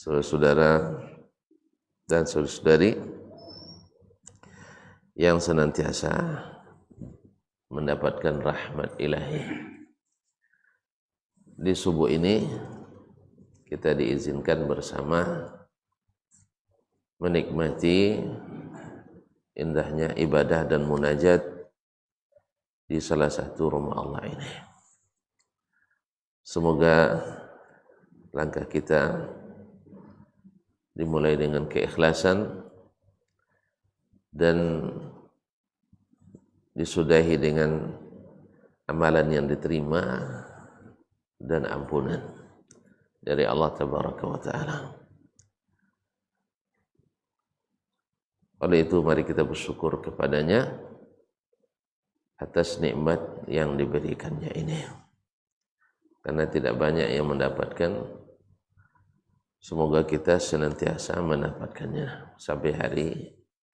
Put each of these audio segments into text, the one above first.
saudara-saudara dan saudari yang senantiasa mendapatkan rahmat ilahi. Di subuh ini kita diizinkan bersama menikmati indahnya ibadah dan munajat di salah satu rumah Allah ini. Semoga langkah kita dimulai dengan keikhlasan dan disudahi dengan amalan yang diterima dan ampunan dari Allah Tabaraka wa Ta'ala. Oleh itu mari kita bersyukur kepadanya atas nikmat yang diberikannya ini. Karena tidak banyak yang mendapatkan, semoga kita senantiasa mendapatkannya sampai hari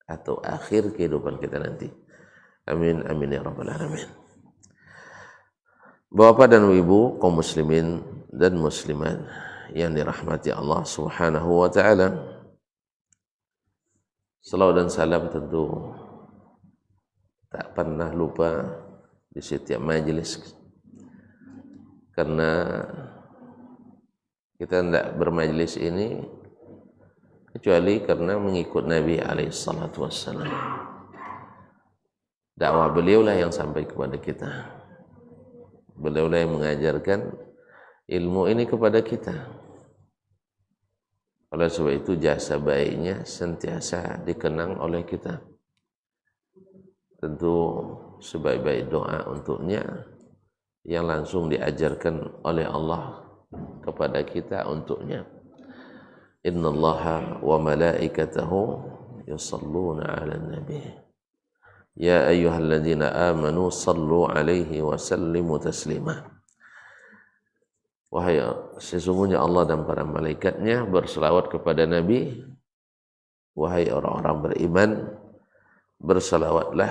atau akhir kehidupan kita nanti. Amin, amin ya rabbal alamin. Bapak dan ibu kaum muslimin dan muslimat yang dirahmati Allah Subhanahu wa Ta'ala, salawat dan salam tentu tak pernah lupa di setiap majelis, karena kita tidak bermajelis ini kecuali karena mengikut Nabi alaihissalatu wassalam. Dakwah beliaulah yang sampai kepada kita. Beliaulah yang mengajarkan ilmu ini kepada kita. Oleh sebab itu jasa baiknya sentiasa dikenang oleh kita. Tentu sebaik-baik doa untuknya yang langsung diajarkan oleh Allah kepada kita untuknya. Innallaha wa malaikatahu yusalluna 'alan nabi. Ya ayyuhalladzina amanu sallu 'alaihi wa sallimu taslima. Wahai sesungguhnya Allah dan para malaikatnya berselawat kepada Nabi. Wahai orang-orang beriman, berselawatlah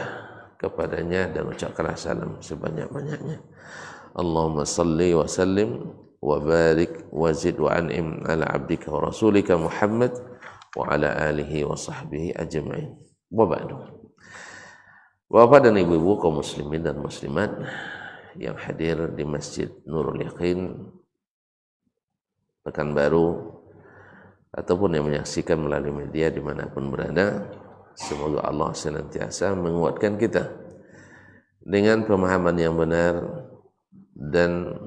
kepadanya dan ucapkanlah salam sebanyak-banyaknya. Allahumma salli wa sallim wa barik wa zid wa an'im ala abdika wa rasulika Muhammad wa ala alihi wa sahbihi ajma'in. Wa ba'du. Bapak dan ibu-ibu kaum muslimin dan muslimat yang hadir di Masjid Nurul Yaqin Pekanbaru ataupun yang menyaksikan melalui media dimanapun berada, semoga Allah senantiasa menguatkan kita dengan pemahaman yang benar dan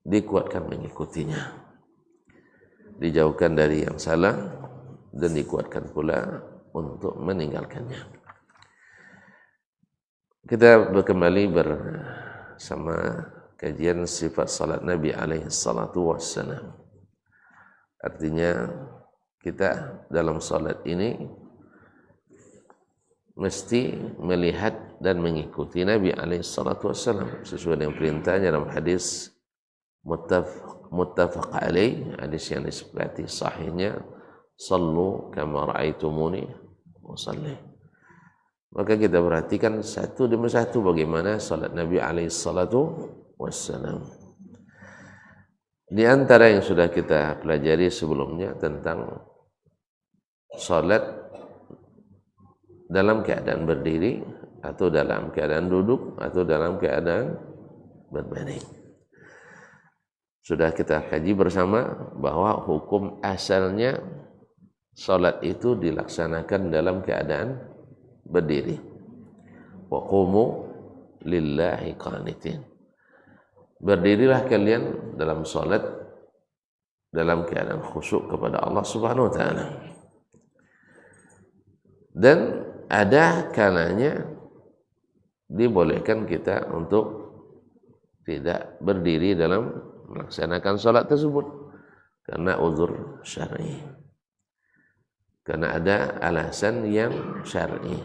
dikuatkan mengikutinya, dijauhkan dari yang salah dan dikuatkan pula untuk meninggalkannya. Kita kembali bersama kajian sifat salat Nabi alaihi salatu wassalam. Artinya kita dalam salat ini mesti melihat dan mengikuti Nabi alaihi salatu wassalam sesuai dengan perintahnya dalam hadis muttafaq alaih, hadis yang disepakati sahihnya, sallu kama ra'aitumuni usalli. Maka kita perhatikan satu demi satu bagaimana salat Nabi alaihi salatu wassalam. Di antara yang sudah kita pelajari sebelumnya tentang salat dalam keadaan berdiri atau dalam keadaan duduk atau dalam keadaan berbaring. Sudah kita kaji bersama bahwa hukum asalnya salat itu dilaksanakan dalam keadaan berdiri. Wa qumu lillahi qanitin. Berdirilah kalian dalam salat dalam keadaan khusyuk kepada Allah Subhanahu wa Ta'ala. Dan ada kalanya dibolehkan kita untuk tidak berdiri dalam melaksanakan salat tersebut karena uzur syar'i. Karena ada alasan yang syar'i.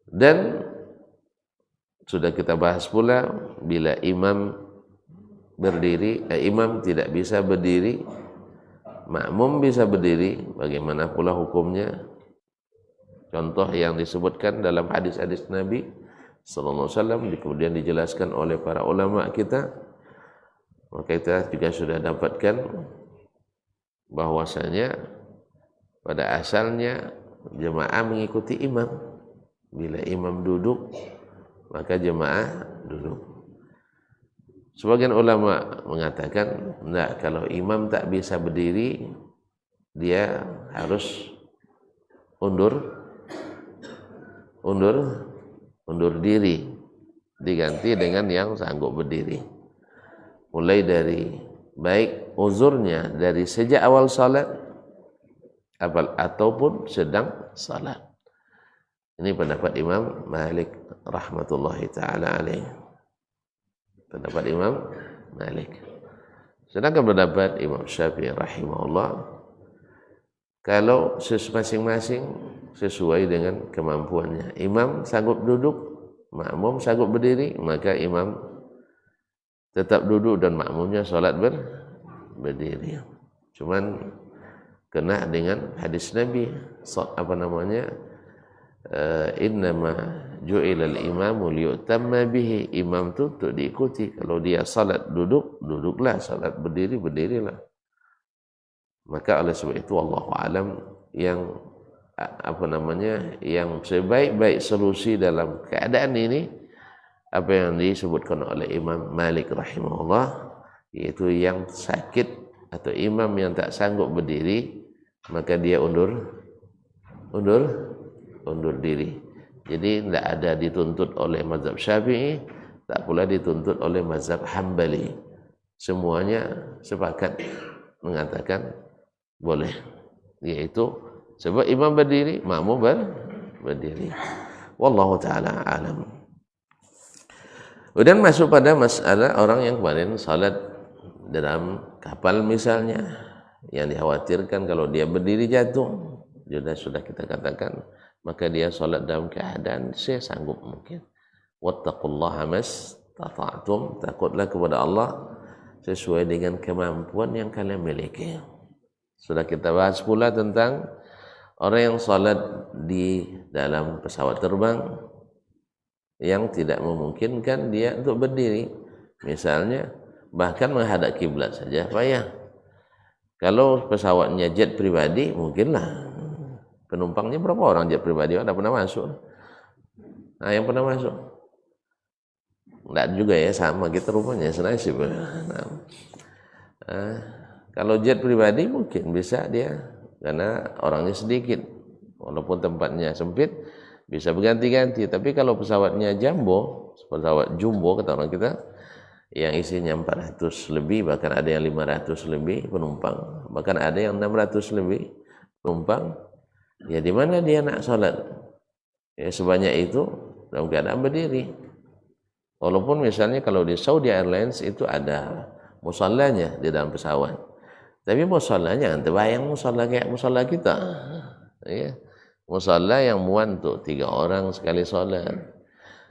Dan sudah kita bahas pula bila imam berdiri, imam tidak bisa berdiri, makmum bisa berdiri, bagaimana pula hukumnya? Contoh yang disebutkan dalam hadis-hadis Nabi sallallahu alaihi wasallam kemudian dijelaskan oleh para ulama kita Maka kita juga sudah dapatkan bahwasanya pada asalnya jemaah mengikuti imam. Bila imam duduk, maka jemaah duduk. Sebagian ulama mengatakan, enggak, kalau imam tak bisa berdiri, dia harus undur diri, diganti dengan yang sanggup berdiri. Mulai dari baik uzurnya dari sejak awal salat ataupun sedang salat. Ini pendapat Imam Malik rahmatullahi taala alaih. Pendapat Imam Malik. Sedangkan pendapat Imam Syafi'i rahimahullah, kalau masing-masing sesuai dengan kemampuannya. Imam sanggup duduk, makmum sanggup berdiri, maka imam tetap duduk dan makmumnya salat berdiri. Cuman kena dengan hadis Nabi innama ju'ilal imamu liyutamma bihi. Imam itu untuk diikuti. Kalau dia salat duduk, duduklah. Salat berdiri, berdirilah. Maka oleh sebab itu wallahu alam yang yang sebaik-baik solusi dalam keadaan ini apa yang disebutkan oleh Imam Malik rahimahullah, yaitu yang sakit atau imam yang tak sanggup berdiri, maka dia undur diri. Jadi tidak ada dituntut oleh mazhab Syafi'i, tak pula dituntut oleh mazhab Hambali. Semuanya sepakat mengatakan boleh, yaitu sebab imam berdiri, makmum berdiri. Wallahu taala alam. Kemudian masuk pada masalah orang yang kemarin salat dalam kapal misalnya, yang dikhawatirkan kalau dia berdiri jatuh. Sudah kita katakan, maka dia salat dalam keadaan sesanggup mungkin. Wattaqullaha mastata'tum, takutlah kepada Allah sesuai dengan kemampuan yang kalian miliki. Sudah kita bahas pula tentang orang yang salat di dalam pesawat terbang yang tidak memungkinkan dia untuk berdiri. Misalnya bahkan menghadap kiblat saja payah. Kalau pesawatnya jet pribadi mungkinlah. Penumpangnya berapa orang jet pribadi? Ada pernah masuk? Nah, yang pernah masuk? Enggak juga ya, sama kita rupanya senasib. Kalau jet pribadi mungkin bisa dia, karena orangnya sedikit, walaupun tempatnya sempit bisa berganti-ganti. Tapi kalau pesawatnya pesawat jumbo kata orang kita, yang isinya 400 lebih, bahkan ada yang 500 lebih penumpang, bahkan ada yang 600 lebih penumpang, ya di mana dia nak salat? Ya sebanyak itu dalam keadaan berdiri. Walaupun misalnya kalau di Saudi Airlines itu ada musallanya di dalam pesawat. Tapi musallanya jangan terbayang musalla kayak musalla kita. Ya. Musalla yang muat untuk 3 orang sekali salat.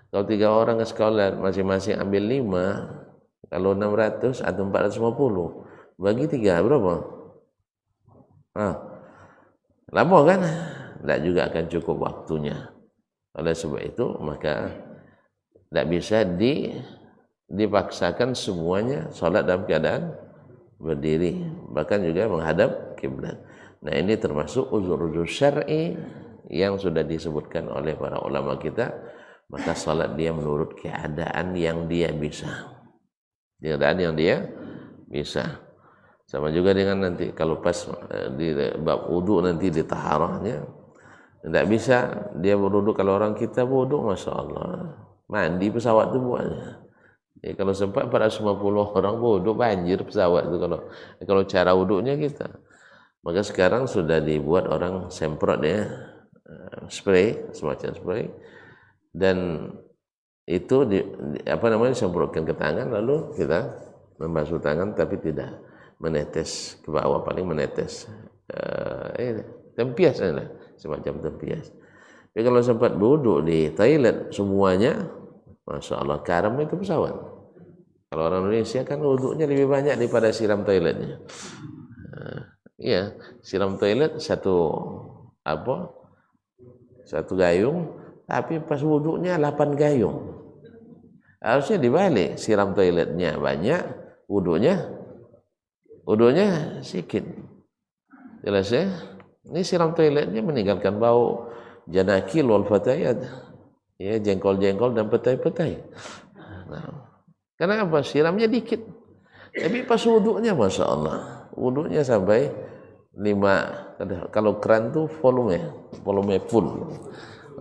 Kalau 3 orang sekali masing-masing ambil 5, kalau 600 atau 450 bagi 3 berapa? Lama kan? Tidak juga akan cukup waktunya. Oleh sebab itu maka tidak bisa dipaksakan semuanya salat dalam keadaan berdiri, bahkan juga menghadap kiblat. Nah, ini termasuk uzur-uzur syar'i yang sudah disebutkan oleh para ulama kita. Maka salat dia menurut keadaan yang dia bisa. Keadaan yang dia bisa. Sama juga dengan nanti kalau pas di bab wudu nanti di taharahnya, tidak bisa dia berwudu. Kalau orang kita wudu, masya Allah, mandi pesawat itu buatnya. Ya, kalau sempat 450 orang wudu banjir pesawat itu kalau cara wudunya kita. Maka sekarang sudah dibuat orang semprot ya, spray, semacam spray, dan itu disemprotkan ke tangan, lalu kita membasuh tangan tapi tidak menetes ke bawah, paling menetes tempias lah, semacam tempias. Tapi kalau sempat wudu di toilet semuanya, masya Allah, karam itu pesawat. Kalau orang Indonesia kan wudunya lebih banyak daripada siram toiletnya. Iya, siram toilet satu gayung, tapi pas wudunya 8 gayung. Harusnya dibalik, siram toiletnya banyak, wudunya sikit. Jelas ya? Ini siram toiletnya meninggalkan bau janakil wal fatayat. Ya, jengkol-jengkol dan petai-petai. Nah, karena apa? Siramnya dikit. Tapi pas wudunya Masya Allah. Wudunya sampai 5. Kalau keran tuh volume full.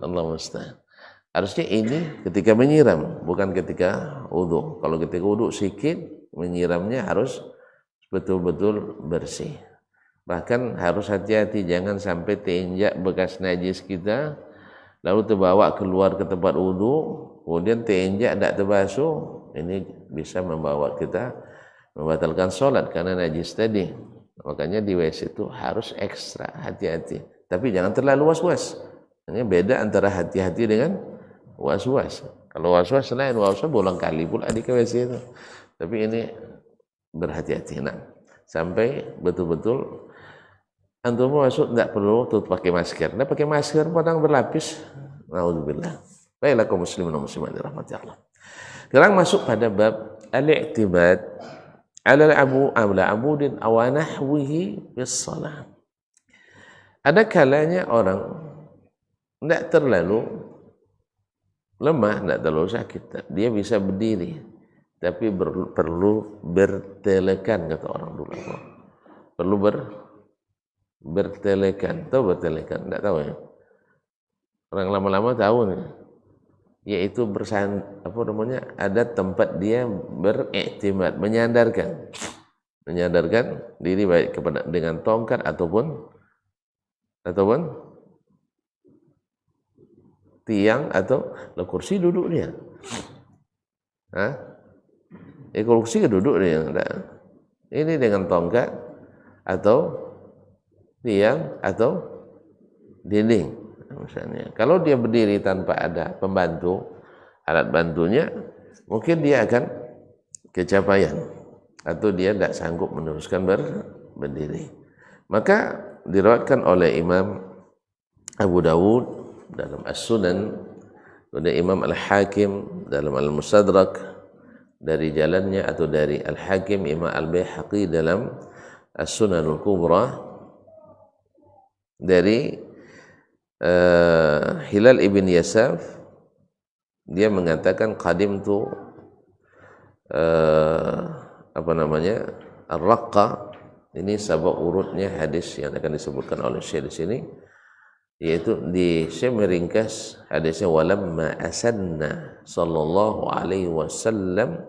Allah musta'an. Harusnya ini ketika menyiram, bukan ketika wudu. Kalau ketika wudu sedikit, menyiramnya harus betul-betul bersih. Bahkan harus hati-hati, jangan sampai terinjak bekas najis kita, lalu terbawa keluar ke tempat wudu, kemudian terinjak tidak terbasuh, ini bisa membawa kita membatalkan sholat karena najis tadi. Makanya di WC itu harus ekstra hati-hati. Tapi jangan terlalu was-was. Ini beda antara hati-hati dengan was-was. Kalau was-was selain was-was berulang kali pula di WC itu. Tapi ini berhati-hati. Nah, sampai betul-betul antum masuk tidak perlu tutup pakai masker. Nah, pakai masker padang berlapis. Nauzubillah. Baiklah kaum muslimin dan muslimat dirahmati Allah. Sekarang masuk pada bab al-i'timad ala amudin aw nahwihi bis shalah. Ada kalanya orang tidak terlalu lemah, tidak terlalu sakit, dia bisa berdiri, tapi perlu bertelekan, kata orang dulu. Perlu bertelekan. Tahu bertelekan? Tidak tahu ya. Orang lama-lama tahu nih. Yaitu ada tempat dia beriktimad, menyandarkan diri baik kepada dengan tongkat ataupun tiang atau kursi duduk dia. Kursi duduk dia. Ini dengan tongkat atau tiang atau dinding misalnya. Kalau dia berdiri tanpa ada pembantu, alat bantunya, mungkin dia akan kecapean atau dia tidak sanggup meneruskan berdiri. Maka diriwayatkan oleh Imam Abu Dawud dalam As-Sunan, dan Imam Al-Hakim dalam Al-Mustadrak dari jalannya atau dari Al-Hakim, Imam Al-Baihaqi dalam As-Sunan Al-Kubra dari Hilal ibn Yasaf, dia mengatakan qadimtu Ar-Raqqa. Ini sabab urutnya hadis yang akan disebutkan oleh Syekh di sini, yaitu saya meringkas hadisnya, walamma asanna sallallahu alaihi wasallam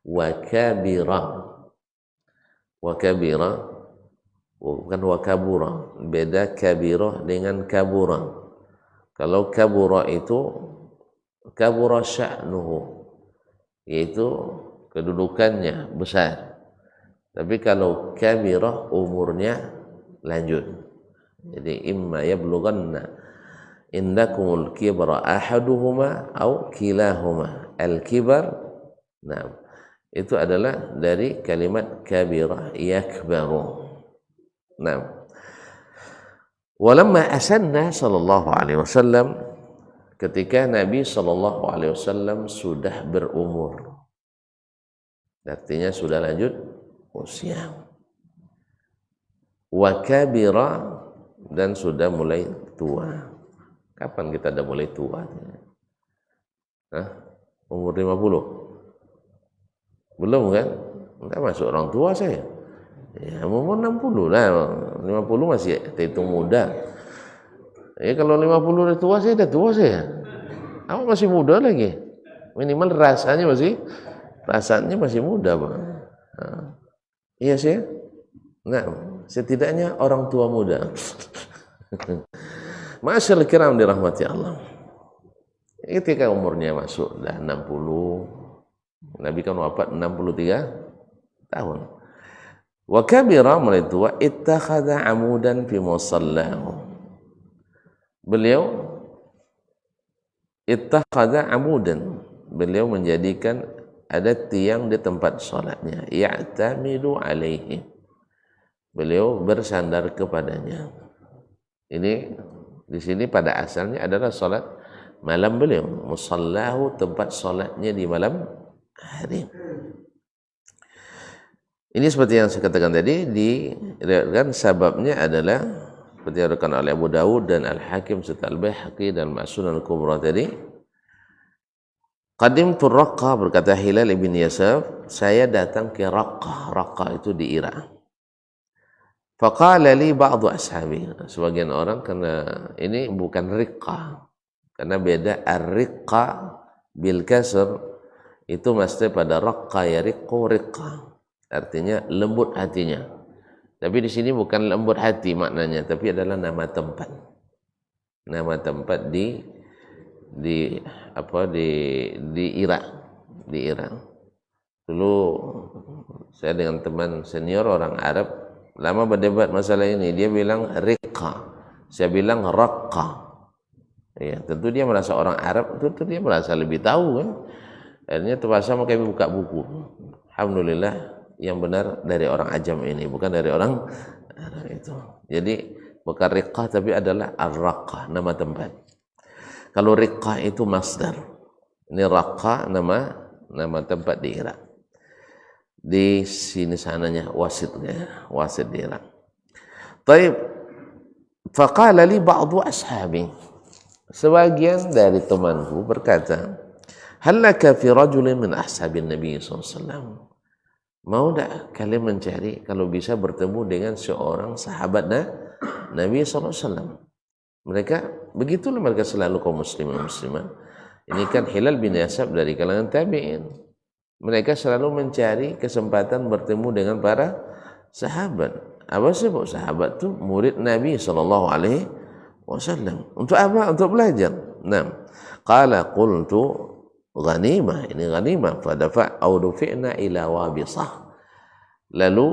wa kabira bukan wa kabura, beda kabira dengan kabura. Kalau kabura itu kabura sya'nuhu, yaitu kedudukannya besar. Tapi kalau kabirah umurnya lanjut. Jadi imma yablughanna indakumul kibra ahaduhuma au kilahuma. Al-kibar, nah, itu adalah dari kalimat kabirah yakbaru. Nah, walamma asanna sallallahu alaihi wasallam, ketika Nabi sallallahu alaihi wasallam sudah berumur, artinya sudah lanjut usia, wa kabira, dan sudah mulai tua. Kapan kita sudah mulai tua? Umur 50? Belum kan? Tidak masuk orang tua saya. Ya, umur 60 lah. 50 masih terhitung muda. Kalau 50 udah tua, saya udah tua saya. Aku masih muda lagi. Minimal rasanya masih muda, Pak. Iya sih. Nah, setidaknya orang tua muda. Masyaallah kiram dirahmati Allah. Ketika umurnya masuk dah 60, Nabi kan wafat 63 tahun. Wa kabira, mulai tua, ittakhadha amudan fi musallahu. Beliau ittakhadha amudan, beliau menjadikan ada tiang di tempat salatnya, ya'tamidu alaihi, beliau bersandar kepadanya. Ini di sini pada asalnya adalah salat malam beliau, musallahu, tempat salatnya di malam hari. Ini seperti yang saya katakan tadi, diriwayatkan sababnya adalah seperti yang diriwayatkan oleh Abu Dawud dan Al-Hakim serta Al-Baihaqi dan Ma'sunan Al-Kubra tadi. Qadimtu Raqqah, berkata Hilal ibn Yasaf, saya datang ke Raqqah. Raqqah itu di Irak. Faqala li ba'du ashabi, sebagian orang, karena ini bukan riqqah, karena beda ar-riqqa bil kasr itu mesti pada raqqa yariqqu riqqa, artinya lembut hatinya. Tapi di sini bukan lembut hati maknanya, tapi adalah nama tempat. Nama tempat di Irak, di Irak. Dulu saya dengan teman senior orang Arab lama berdebat masalah ini. Dia bilang riqqa, saya bilang raqqa. Ya, tentu dia merasa orang Arab, tentu dia merasa lebih tahu kan. Akhirnya terpaksa kami buka buku. Alhamdulillah yang benar dari orang ajam ini, bukan dari orang Arab itu. Jadi bukan riqqa tapi adalah ar-raqqa, nama tempat. Kalau riqqah itu masdar. Ini raqqa nama tempat di Irak. Di sini sananya wasitnya, wasit di Irak. Taib. Faqala li ba'du ashabi. Sebagian dari temanku berkata, "Hallaka fi rajulin min ashabin Nabi sallallahu alaihi wasallam?" Mau tak kalian mencari kalau bisa bertemu dengan seorang sahabat Nabi sallallahu alaihi wasallam? Mereka begitulah, mereka selalu kaum muslimin muslimat. Ini kan Hilal bin Yasab dari kalangan tabi'in. Mereka selalu mencari kesempatan bertemu dengan para sahabat. Apa sebab sahabat itu murid Nabi sallallahu alaihi wasallam. Untuk apa? Untuk belajar. Nah, qala qultu ghanimah, ini ghanimah, fadafa au dufi'na ila Wabisah. Lalu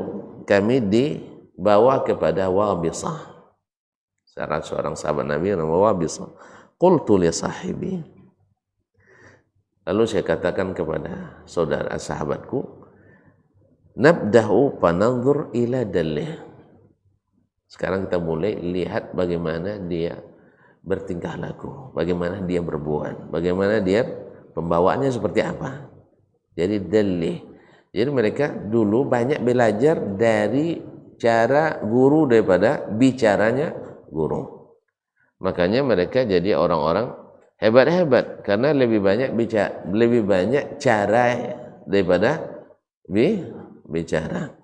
kami dibawa kepada Wabisah. Seorang sahabat Nabi nama Wabisah. Qultu li sahibi, lalu saya katakan kepada saudara sahabatku, nabda'u pananzur ila dalih. Sekarang kita mulai lihat bagaimana dia bertingkah laku, bagaimana dia berbuat, bagaimana dia pembawaannya seperti apa. Jadi dalih. Jadi mereka dulu banyak belajar dari cara guru daripada bicaranya guru. Makanya mereka jadi orang-orang hebat-hebat karena lebih banyak cara daripada bicara.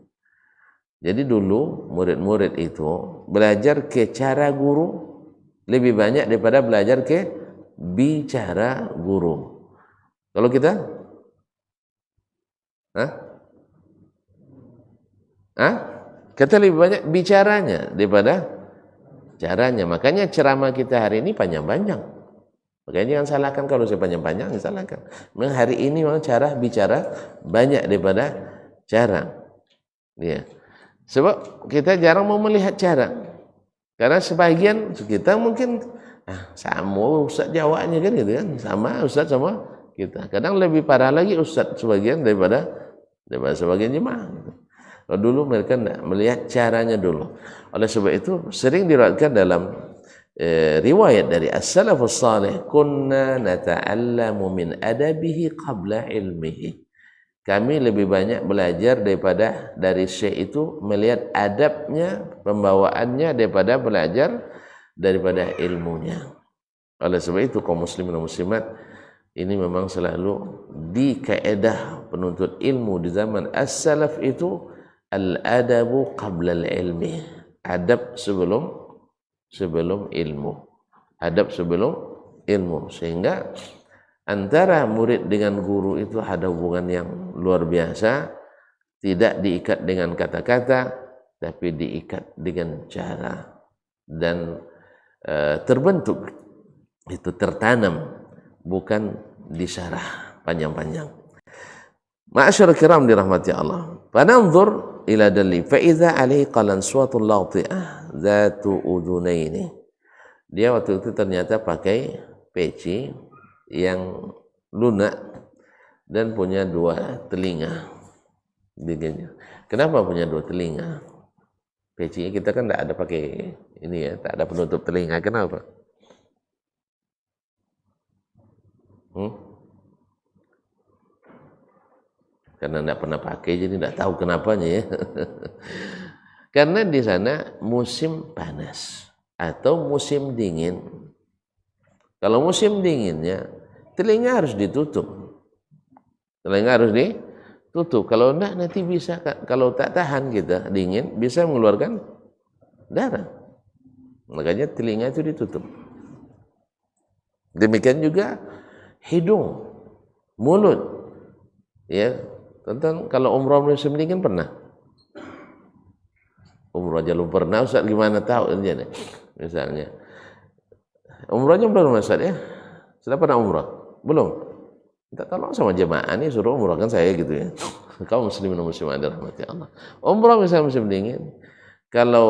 Jadi dulu murid-murid itu belajar ke cara guru lebih banyak daripada belajar ke bicara guru. Kalau kita kita lebih banyak bicaranya daripada caranya. Makanya ceramah kita hari ini panjang-panjang. Makanya jangan salahkan kalau saya panjang-panjang, jangan salahkan. Memang hari ini memang cara bicara banyak daripada cara. Ya. Sebab kita jarang mau melihat cara. Karena sebagian kita mungkin sama ustaz jawabnya kan gitu kan. Sama ustaz sama kita. Kadang lebih parah lagi ustaz sebagian daripada sebagian jemaah gitu. Kalau dulu mereka tidak melihat caranya dulu. Oleh sebab itu sering diriwayatkan dalam riwayat dari as-salafus salih, kunna nata'allamu min adabihi qabla ilmihi. Kami lebih banyak belajar dari syekh itu melihat adabnya, pembawaannya daripada belajar daripada ilmunya. Oleh sebab itu kaum muslimin dan muslimat ini memang selalu di kaedah penuntut ilmu di zaman as-salaf itu al-adabu qabla al-ilmi. Adab sebelum ilmu. Adab sebelum ilmu. Sehingga antara murid dengan guru itu ada hubungan yang luar biasa. Tidak diikat dengan kata-kata, tapi diikat dengan cara. Dan terbentuk, itu tertanam, bukan disyarah panjang-panjang. Ma'asyar kiram dirahmati Allah. Fananzur ila dalli fa idza alaihi qalan suwatun lati'ah zatu udunaini. Dia waktu itu ternyata pakai peci yang lunak dan punya dua telinga. Kenapa punya dua telinga? Peci kita kan tidak ada pakai ini ya, tak ada penutup telinga. Kenapa? karena tidak pernah pakai jadi tidak tahu kenapanya ya. Karena di sana musim panas atau musim dingin. Kalau musim dinginnya telinga harus ditutup. Telinga harus ditutup. Kalau enggak nanti bisa, kalau tak tahan kita dingin bisa mengeluarkan darah. Makanya telinga itu ditutup. Demikian juga hidung, mulut. Ya, tentang kalau umrah musim dingin pernah. Umrah aja belum pernah, Ustaz gimana tahu aja nih. Misalnya. Umrahnya belum Ustaz ya? Sudah pernah umrah? Belum? Minta tolong sama jemaah nih suruh umrah kan saya gitu ya. Kaum muslimin dan muslimat dirahmati Allah. Umrah misalnya musim dingin. Kalau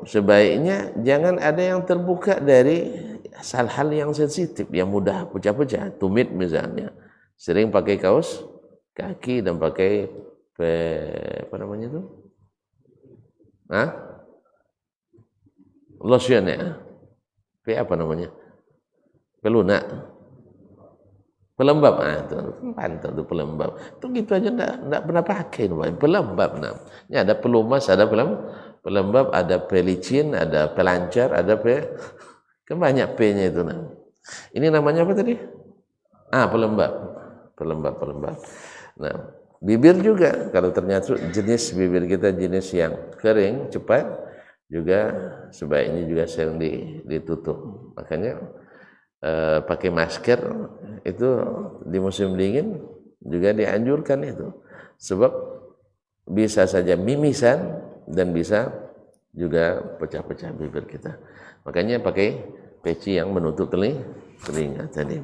sebaiknya jangan ada yang terbuka dari hal-hal yang sensitif, yang mudah pecah-pecah. Tumit misalnya. Sering pakai kaos kaki dan pakai apa namanya itu? Lotion ya. Apa namanya? Pelunak. Pelembab. Itu pantas itu pelembab. Itu gitu aja enggak pernah pakai pelembab. Ini ada pelumas, ada pelembab, ada pelicin, ada pelancar, ada kan banyak P-nya itu Ini namanya apa tadi? Pelembab. Pelembab. Nah, bibir juga kalau ternyata jenis bibir kita jenis yang kering cepat juga sebaiknya juga sering ditutup. Makanya pakai masker itu di musim dingin juga dianjurkan itu. Sebab bisa saja mimisan dan bisa juga pecah-pecah bibir kita. Makanya pakai peci yang menutup telinga tadi.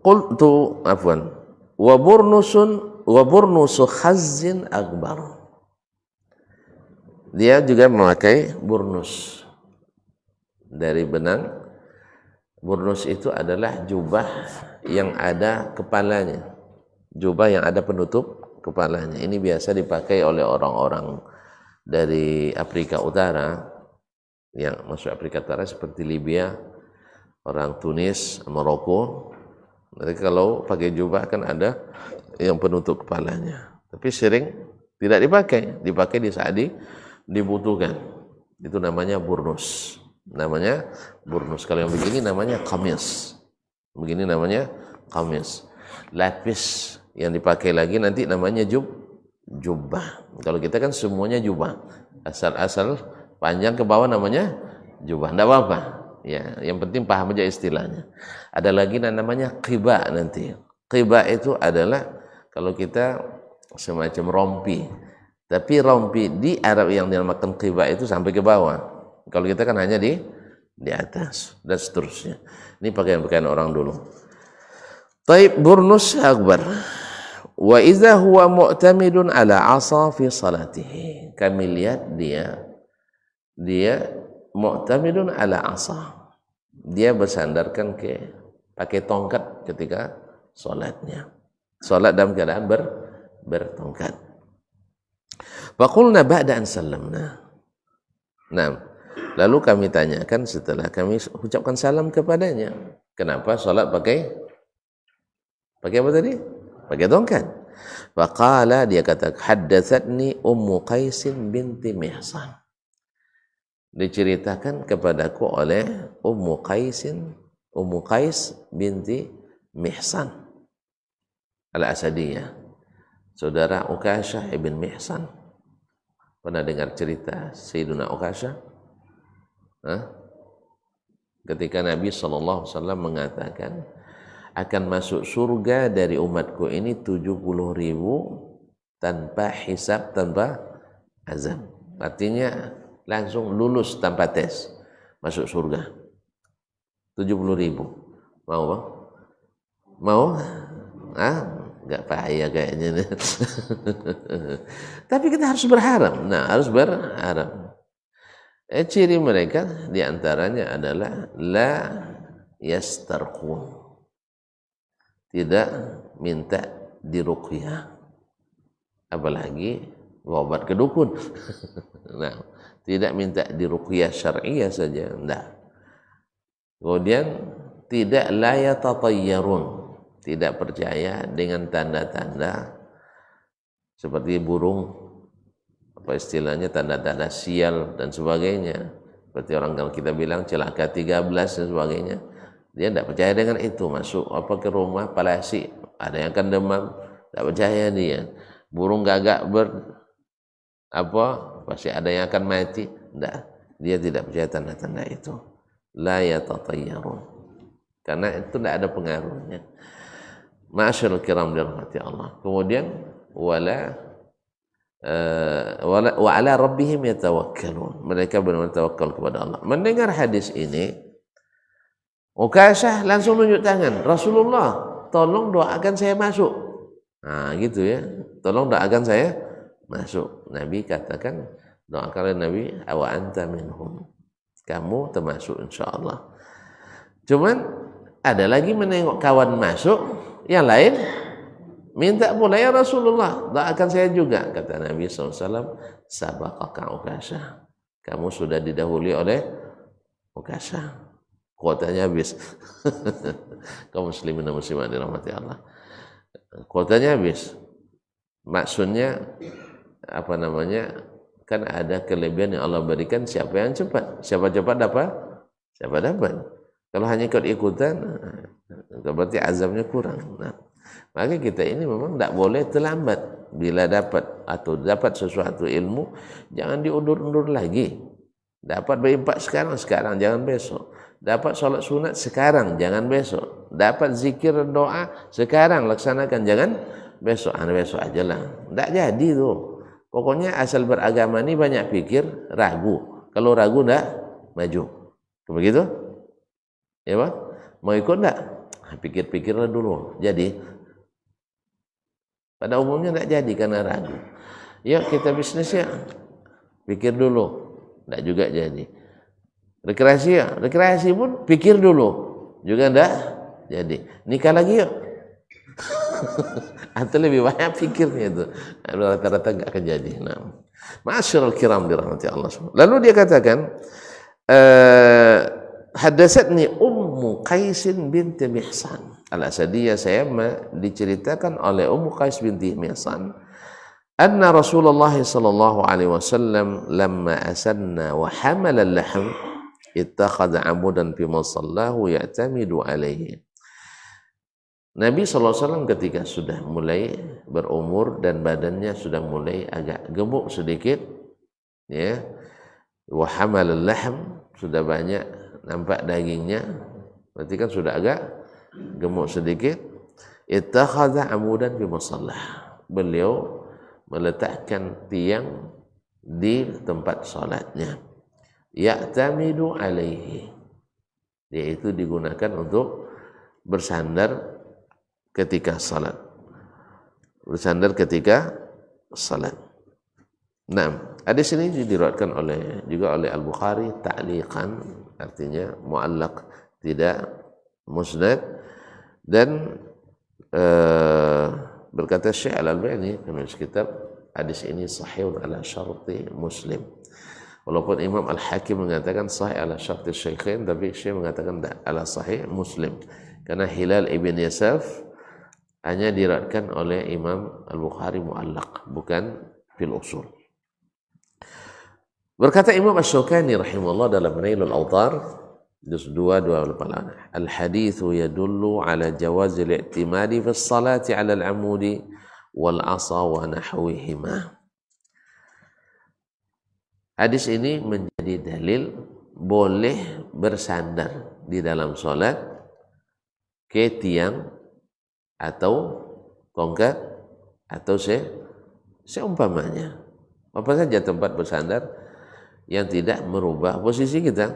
Qultu afwan wa burnusu khazzin akbar. Dia juga memakai burnus dari benang. Burnus itu adalah jubah yang ada kepalanya. Jubah yang ada penutup kepalanya. Ini biasa dipakai oleh orang-orang dari Afrika Utara, yang masuk Afrika Utara seperti Libya, orang Tunis, Maroko. Mereka kalau pakai jubah kan ada yang penutup kepalanya. Tapi sering tidak dipakai di saat dibutuhkan. Itu namanya burnus. Namanya burnus. Kalau yang begini namanya kamis. Begini namanya kamis. Lapis yang dipakai lagi nanti namanya jubah. Kalau kita kan semuanya jubah. Asal panjang ke bawah namanya jubah. Enggak apa-apa. Ya, yang penting paham aja istilahnya. Ada lagi namanya qiba nanti. Qiba itu adalah kalau kita semacam rompi. Tapi rompi di Arab yang dinamakan qiba itu sampai ke bawah. Kalau kita kan hanya di atas dan seterusnya. Ini pakaian-pakaian orang dulu. Taib burnus akbar. Wa idza huwa mu'tamidun ala 'asa fi salatihi. Kami lihat dia mu'tamidun ala 'asa. Dia bersandarkan pakai tongkat ketika salatnya. Salat dalam keadaan bertongkat. Faqulna ba'da an sallamna. Nah, lalu kami tanyakan setelah kami ucapkan salam kepadanya, kenapa salat pakai apa tadi? Pakai tongkat. Faqala, dia kata, haddatsatni Ummu Qais binti Mihsan. Diceritakan kepadaku oleh Ummu Qais binti Mihsan Al-Asadiyah, saudara Ukasyah ibn Mihsan. Pernah dengar cerita Sayyiduna Ukasyah? Ketika Nabi SAW mengatakan akan masuk surga dari umatku ini 70.000 tanpa hisab, tanpa azab. Artinya langsung lulus tanpa tes masuk surga. 70.000. Mau bang? Mau? Enggak payah kayaknya. Tapi kita harus berharap. Harus berharap. Ciri mereka diantaranya adalah la yastarqun, tidak minta diruqyah, apalagi obat ke dukun. Tidak minta diruqyah syar'iyah saja, enggak. Kemudian tidak la yatatayyarun, tidak percaya dengan tanda-tanda seperti burung, apa istilahnya, tanda-tanda sial dan sebagainya. Seperti orang kalau kita bilang celaka 13 dan sebagainya. Dia tidak percaya dengan itu. Masuk apa ke rumah palasi, ada yang akan demam, tidak percaya dia. Burung gagak pasti ada yang akan mati. Tidak, dia tidak percaya tanda-tanda itu. La yatatayyarun, karena itu tidak ada pengaruhnya. Ma'asyiral kiram dirahmati Allah. Kemudian wa ala rabbihim yatawakkalun, mereka benar-benar tawakal kepada Allah. Mendengar hadis ini, Ukasyah langsung nunjuk tangan, Rasulullah, tolong doakan saya masuk. Nah, gitu ya. Tolong doakan saya masuk. Nabi katakan, doakan Nabi, awa anta minhum. Kamu termasuk insyaallah. Cuman ada lagi menengok kawan masuk, yang lain minta pula, ya Rasulullah, doakan saya juga. Kata Nabi SAW, sabaqaka Ukasyah. Kamu sudah didahului oleh Ukasyah. Kuotanya habis. Kaum muslimin dan muslimat dirahmati Allah. Kuotanya habis. Maksudnya apa namanya? Kan ada kelebihan yang Allah berikan, siapa yang cepat. Siapa cepat dapat, siapa dapat. Kalau hanya ikut-ikutan, berarti azabnya kurang. Nah, maka kita ini memang tidak boleh terlambat. Bila dapat atau dapat sesuatu ilmu, jangan diundur-undur lagi. Dapat berimpak sekarang, jangan besok. Dapat sholat sunat sekarang, jangan besok. Dapat zikir doa sekarang, laksanakan, jangan besok. Besok aja lah. Tidak jadi tuh. Pokoknya asal beragama ini banyak pikir, ragu. Kalau ragu tidak maju. Begitu? Ya Pak? Mau ikut tidak? Pikir-pikirlah dulu. Jadi pada umumnya tidak jadi karena ragu. Ya kita bisnis ya, pikir dulu. Tidak juga jadi. Rekreasi ya, rekreasi pun pikir dulu. Juga tidak jadi. Nikah lagi ya. Atau lebih banyak pikirnya itu, rata-rata enggak akan jadi. Nah, ma'asyiral kiram dirahmati Allah. Lalu dia katakan, hadatsatni Ummu Qais binti Mihsan al-Asadiyah, saya diceritakan oleh Ummu Qais binti Mihsan, anna Rasulullah sallallahu alaihi wasallam lamma asanna wa hamala al-lahm ittakhadha 'amudan fi musallahu ya'tamidu alaihi. Nabi SAW ketika sudah mulai berumur dan badannya sudah mulai agak gemuk sedikit, ya, wa hamal al-lahm, sudah banyak nampak dagingnya, berarti kan sudah agak gemuk sedikit. Ittakhadha amudan fi musallah, beliau meletakkan tiang di tempat salatnya, ya'tamidu alaihi, yaitu digunakan untuk bersandar ketika salat, bersandar ketika salat. Nah, hadis ini diriwayatkan juga oleh Al-Bukhari ta'liqan, artinya mu'allaq, tidak musnad. Dan berkata Syekh Al-Albani penulis kitab, hadis ini sahih ala syarti Muslim. Walaupun Imam Al-Hakim mengatakan sahih ala syarti Syaikhain, tapi Syekh mengatakan ala sahih Muslim, karena Hilal ibn Yasaf hanya diriwayatkan oleh Imam Al-Bukhari mu'allaq, bukan fil usul. Berkata Imam Asy-Syaukani rahimahullah dalam Nailul Awtar juz 2 al-haditsu yadullu ala jawazil i'timadi fi sholati ala al-amudi wal asa wa nahwihima. Hadis ini menjadi dalil boleh bersandar di dalam salat ke tiang atau tongkat atau seumpamanya, apa saja tempat bersandar yang tidak merubah posisi kita.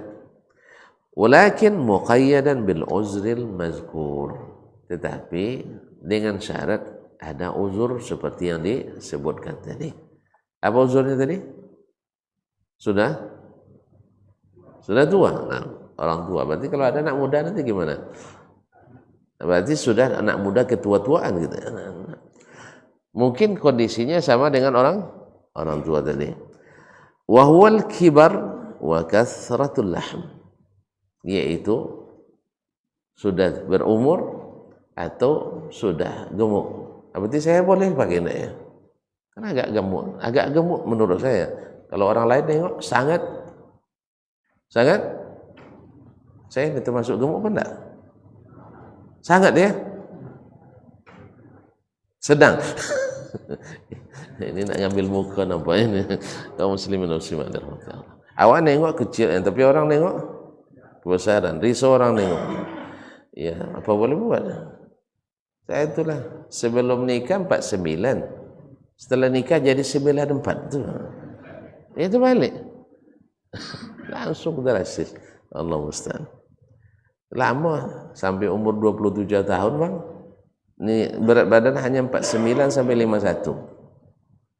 Walakin muqayyadan bil uzril mazkur, tetapi dengan syarat ada uzur seperti yang disebutkan tadi. Apa uzurnya tadi? Sudah tua. Nah, orang tua. Berarti kalau ada anak muda nanti gimana? Berarti sudah anak muda ketua-tuaan gitu. Mungkin kondisinya sama dengan orang tua tadi. Wa huwal kibar wa kathratul lahm, yaitu sudah berumur atau sudah gemuk. Berarti saya boleh pakai enggak ya? Karena agak gemuk menurut saya. Kalau orang lain tengok sangat, saya ini termasuk gemuk apa enggak? Sangat ya? Sedang. Ini nak ngambil muka nampak ini. Kaum muslimin dan muslimat dirahmati Allah. Awak nengok kecil, tapi orang nengok kebesaran. Risau orang nengok. Ya, apa boleh buat? Saya itulah sebelum nikah 49. Setelah nikah jadi 94 tu. Itu balik. Langsung drastis. Allah musta'an. Lama sampai umur 27 tahun, Bang. Ini berat badan hanya 49 sampai 51.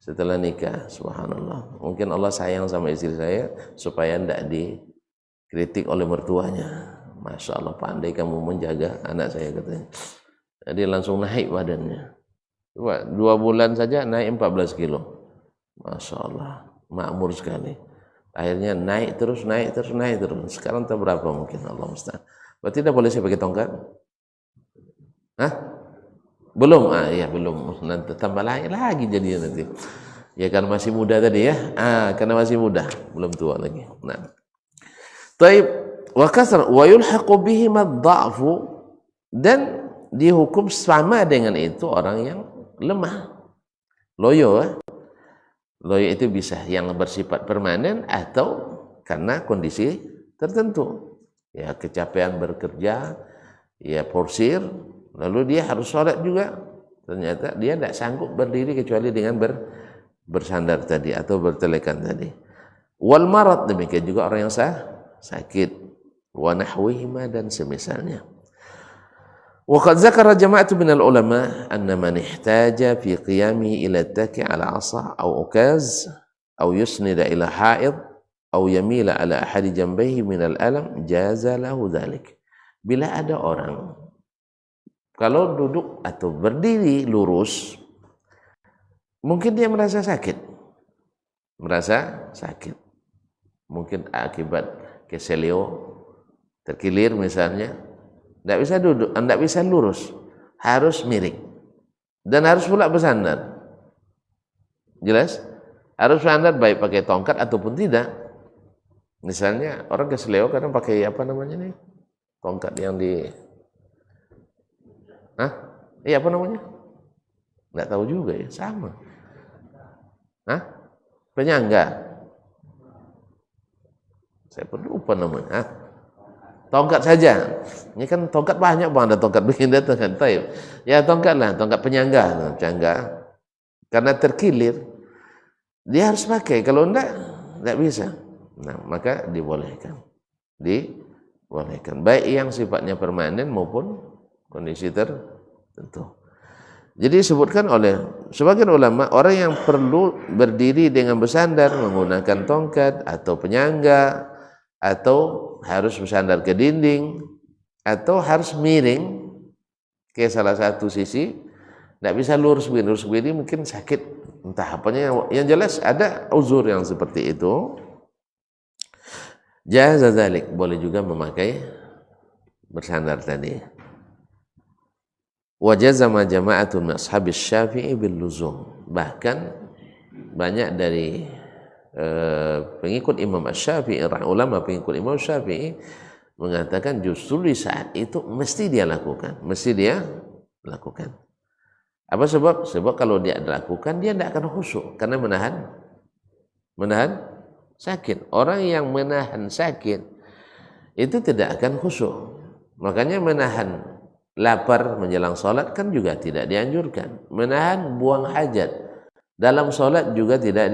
Setelah nikah, subhanallah. Mungkin Allah sayang sama istri saya supaya tidak dikritik oleh mertuanya. Masya Allah, pandai kamu menjaga anak saya, katanya. Jadi langsung naik badannya. Coba 2 bulan saja naik 14 kilo. Masya Allah, makmur sekali. Akhirnya naik terus. Sekarang tak berapa mungkin, Allah musta'an. Berarti tidak boleh saya pakai tongkat? Hah? Belum? Iya belum. Nanti tambah lagi jadinya nanti. Ya karena masih muda tadi ya. Karena masih muda, belum tua lagi. Nah. Taib wa kasar wa yulhaqu bihi mad-dha'fu, dan dihukum sama dengan itu orang yang lemah. Loyo. Loyo itu bisa yang bersifat permanen atau karena kondisi tertentu. Ya kecapean bekerja, ya porsir, lalu dia harus sholat juga. Ternyata dia tidak sanggup berdiri kecuali dengan bersandar tadi atau bertelekan tadi. Wal marad, demikian juga orang yang sakit. Wa nahwihima, dan semisalnya. Wa qad zakara jama'atu minal ulama anna man ihtaja fi qiyamihi ila at-taki ala 'asa aw ukaz aw yusnida ila ha'id aw yamila ala ahadi jambayhi minal alam jaza lahu dhalik. Bila ada orang kalau duduk atau berdiri lurus, mungkin dia merasa sakit. Mungkin akibat keselio, terkilir misalnya, tidak bisa duduk, tidak bisa lurus, harus miring, dan harus pula bersandar. Jelas? Harus bersandar baik pakai tongkat ataupun tidak. Misalnya orang keselio kadang pakai apa namanya nih? Tongkat yang di apa namanya? Nggak tahu juga ya, sama. Penyangga. Saya lupa namanya. Tongkat saja. Ini kan tongkat banyak, Bang, ada tongkat begini, tongkat taib. Ya tongkat lah, tongkat penyangga. Karena terkilir, dia harus pakai. Kalau enggak bisa. Nah, maka dibolehkan. Baik yang sifatnya permanen maupun kondisi tertentu. Jadi disebutkan oleh sebagian ulama, orang yang perlu berdiri dengan bersandar menggunakan tongkat atau penyangga, atau harus bersandar ke dinding, atau harus miring ke salah satu sisi, tidak bisa lurus begini mungkin sakit, entah apanya. Yang jelas ada uzur yang seperti itu. Jaza dzalik, boleh juga memakai bersandar tadi. Wa jazama jama'atun min ashabis Syafi'i bil luzum. Bahkan banyak dari pengikut Imam Syafi'i, ulama pengikut Imam Syafi'i mengatakan justru di saat itu mesti dia lakukan. Apa sebab? Sebab kalau dia lakukan dia tidak akan khusyuk karena menahan sakit. Orang yang menahan sakit itu tidak akan khusyuk. Makanya menahan lapar menjelang sholat kan juga tidak dianjurkan. Menahan buang hajat dalam sholat juga tidak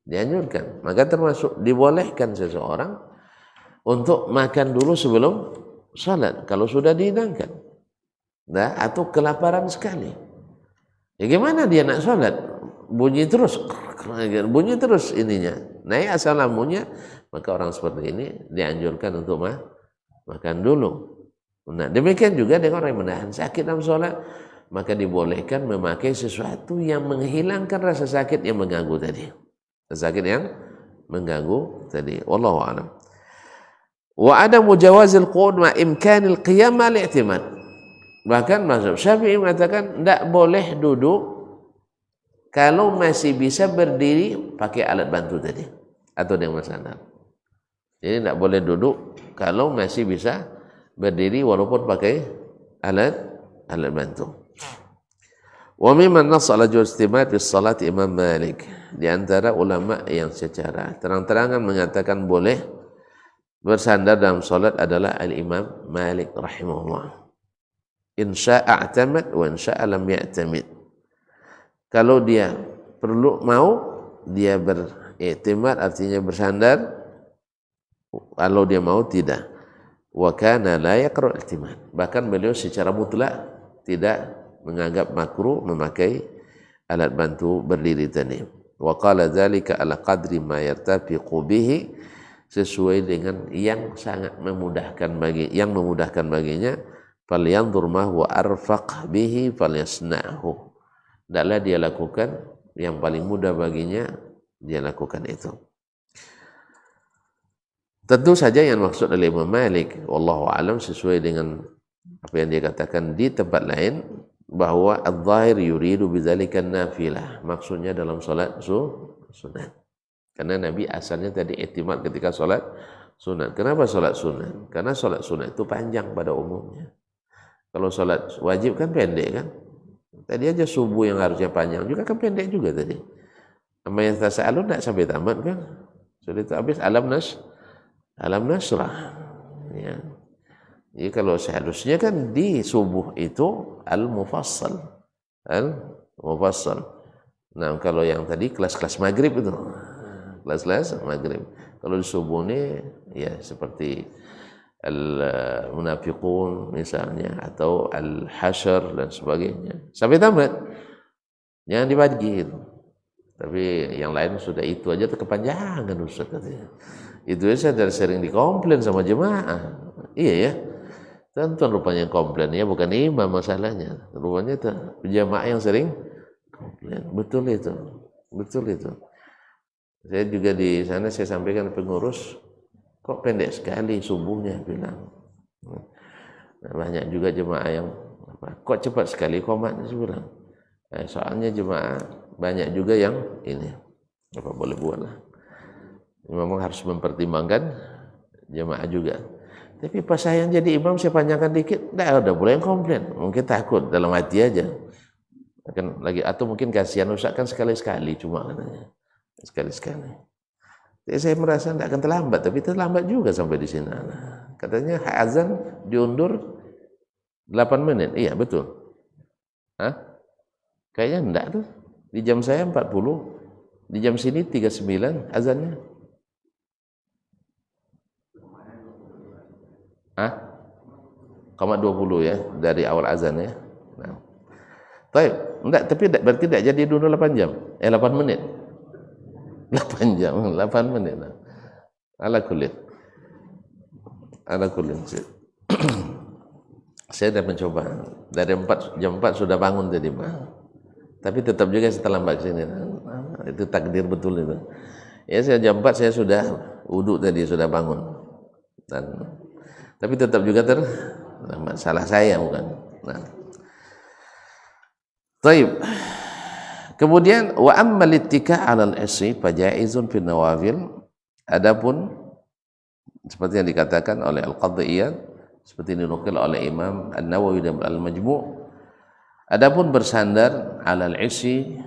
dianjurkan. Maka termasuk dibolehkan seseorang untuk makan dulu sebelum sholat kalau sudah dihidangkan. Atau kelaparan sekali. Ya gimana dia nak sholat? Bunyi terus ininya. Naik asal lambungnya. Maka orang seperti ini dianjurkan untuk makan dulu. Nah, demikian juga dengan orang yang menahan sakit dalam sholat, maka dibolehkan memakai sesuatu yang menghilangkan rasa sakit yang mengganggu tadi. Sakit yang mengganggu tadi. Wallahu a'lam. Wa ada mujawazil qu'ud ma imkanil qiyam al i'timad. Bahkan mazhab Syafi'i mengatakan tidak boleh duduk kalau masih bisa berdiri pakai alat bantu tadi atau dengan bersandar. Jadi tidak boleh duduk kalau masih bisa berdiri walaupun pakai alat bantu. Wa mimman nass ala jawaz istimad fi salat Imam Malik, di antara ulama yang secara terang-terangan mengatakan boleh bersandar dalam salat adalah al-Imam Malik rahimahullah. In syaa'a i'tamad wa in syaa'a lam ya'tamid. Kalau dia perlu mau dia beriktimad artinya bersandar, kalau dia mau tidak. Wa kana la yaqra i'timad. Bahkan beliau secara mutlak tidak menganggap makruh memakai alat bantu berdiri tadi. Wa qala dzalika ala qadri ma yartafiqu bihi, sesuai dengan yang sangat memudahkan baginya. Falyanzur ma huwa arfaq bihi falyasna'hu. Hendaklah dia lakukan yang paling mudah baginya, dia lakukan itu. Tentu saja yang maksud oleh Imam Malik wallahu alam sesuai dengan apa yang dia katakan di tempat lain, bahwa adz-zahir yuridu bidzalika nafilah, maksudnya dalam salat sunat. Karena Nabi asalnya tadi i'timad ketika salat sunat. Kenapa salat sunat? Karena salat sunat itu panjang pada umumnya. Kalau salat wajib kan pendek kan? Tadi aja subuh yang harusnya panjang juga kan pendek juga tadi. Amma yang tasa'alun enggak sampai tamat kan? Sudah itu habis alam nasrah. Ya. Jadi kalau seharusnya kan di subuh itu al-mufassal. Nah, kalau yang tadi kelas-kelas maghrib itu. Kelas-kelas maghrib. Kalau di subuh ini ya seperti al-munafiqun misalnya atau al-hasyr dan sebagainya. Sampai tamat. Jangan dibagi itu. Tapi yang lain sudah itu aja kepanjangan Ustaz katanya. Itu saya dari sering dikomplain sama jemaah. Iya ya. Tentu rupanya komplain ya, bukan imam masalahnya. Rupanya itu jemaah yang sering komplain. Betul itu. Saya juga di sana saya sampaikan pengurus, kok pendek sekali subuhnya bilang. Nah, banyak juga jemaah yang kok cepat sekali komatnya sih bilang. Soalnya jemaah banyak juga yang ini apa boleh buatlah. Memang harus mempertimbangkan jemaah juga. Tapi pas saya yang jadi imam saya panjangkan dikit, udah boleh yang komplain. Mungkin takut dalam hati aja. Akan lagi atau mungkin kasihan Ustaz kan sekali-sekali cuma katanya. Sekali-sekali. Jadi saya merasa tidak akan terlambat, tapi terlambat juga sampai di sini. Katanya hak azan diundur 8 menit. Iya, betul. Hah? Kayaknya enggak tuh. Di jam saya 40, di jam sini 39 azannya. Hah? 20 ya dari awal azan ya. Nah. Baik, enggak, tapi berarti tidak jadi dulu 8 jam. 8 menit. 8 jam, 8 menit. Ala kulli. Saya sudah mencoba. Dari jam 4 sudah bangun tadi, Pak. Tapi tetap juga setelah lambat sini. Itu takdir betul itu. Ya, saya jam 4 saya sudah wudhu tadi, sudah bangun. Tapi tetap juga salah saya bukan. Nah. Baik. Kemudian wa ammal ittika 'alal isri fajaizun fil nawafil. Adapun seperti yang dikatakan oleh Al-Qadhi Iyad, seperti dinukil oleh Imam An-Nawawi dalam Al-Majmu', adapun bersandar 'alal isri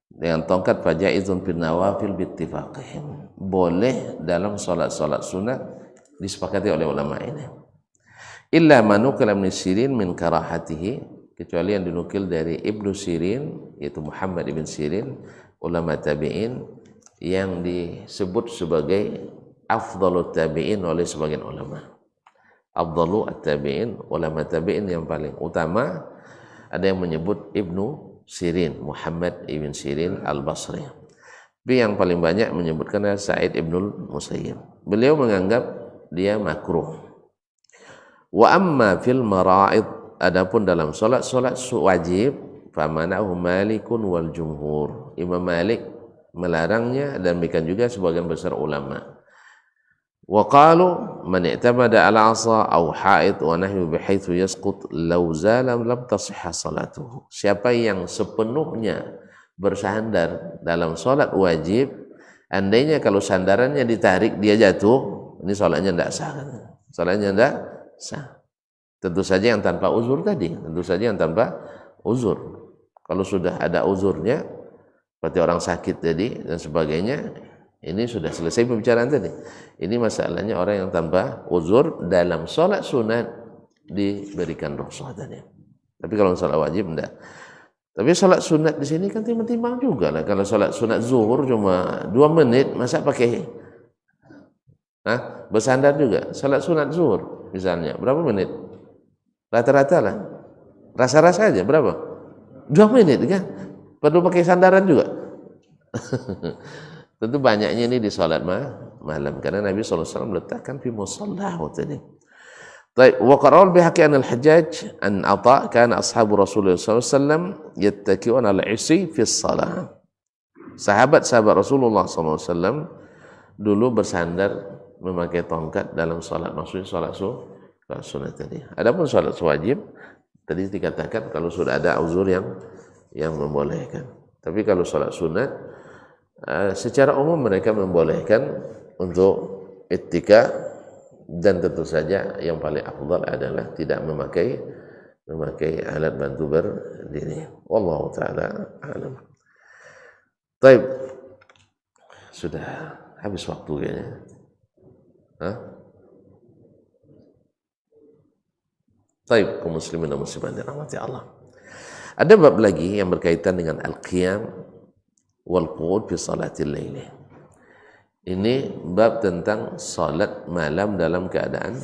dengan tongkat fajaizun fil nawafil bittifaqihim. Boleh dalam salat-salat sunat disepakati oleh ulama ini. Illa manukil Ibnu Sirin min karahatihi, kecuali yang dinukil dari Ibnu Sirin yaitu Muhammad ibn Sirin, ulama tabi'in yang disebut sebagai afdalut tabi'in oleh sebagian ulama. Afdalu at-tabi'in, ulama tabi'in yang paling utama, ada yang menyebut Ibnu Sirin, Muhammad ibn Sirin al-Basri. Tapi yang paling banyak menyebutkan adalah Sa'id ibnul Musayyib. Beliau menganggap dia makruh. Wa amma fil mara'id, adapun dalam salat-salat wajib, famanahu Malikun wal jumhur. Imam Malik melarangnya dan demikian juga sebagian besar ulama. Wa qalu man i'tamada ala 'asa aw ha'id wa nahyu bihaitsu yasqut law zala lam tasihha salatuhu. Siapa yang sepenuhnya bersandar dalam salat wajib, andainya kalau sandarannya ditarik dia jatuh, ini salatnya tidak sah. Salatnya tidak sah. Tentu saja yang tanpa uzur tadi, tentu saja yang tanpa uzur. Kalau sudah ada uzurnya, seperti orang sakit tadi dan sebagainya, ini sudah selesai pembicaraan tadi. Ini masalahnya orang yang tanpa uzur dalam sholat sunat diberikan rukhsah tadi. Tapi kalau sholat wajib enggak. Tapi sholat sunat di sini kan timbang-timbang juga lah. Kalau sholat sunat zuhur cuma 2 menit, masa pakai bersandar juga. Sholat sunat zuhur misalnya berapa menit? Rata-rata lah. Rasa-rasa aja berapa? 2 menit kan? Perlu pakai sandaran juga. Tentu banyaknya ini di salat malam karena Nabi SAW meletakkan fi musallahu tadi. Baik, wa qara'al bihaqi an al-Hajjaj an Atha kana ashabu Rasulullah SAW yattaki'un al-'isi fi shalah. Sahabat-sahabat Rasulullah SAW dulu bersandar memakai tongkat dalam salat, maksudnya salat sunat tadi. Adapun salat wajib tadi dikatakan kalau sudah ada uzur yang membolehkan. Tapi kalau salat sunat secara umum mereka membolehkan untuk ittika, dan tentu saja yang paling afdal adalah tidak memakai alat bantu berdiri. Wallahu taala alam. Baik. Sudah habis waktu kayaknya. Baik, kaum muslimin dan muslimat dirahmati Allah. Ada bab lagi yang berkaitan dengan al-qiyam wal qu'ud fi salatil laili. Ini bab tentang salat malam dalam keadaan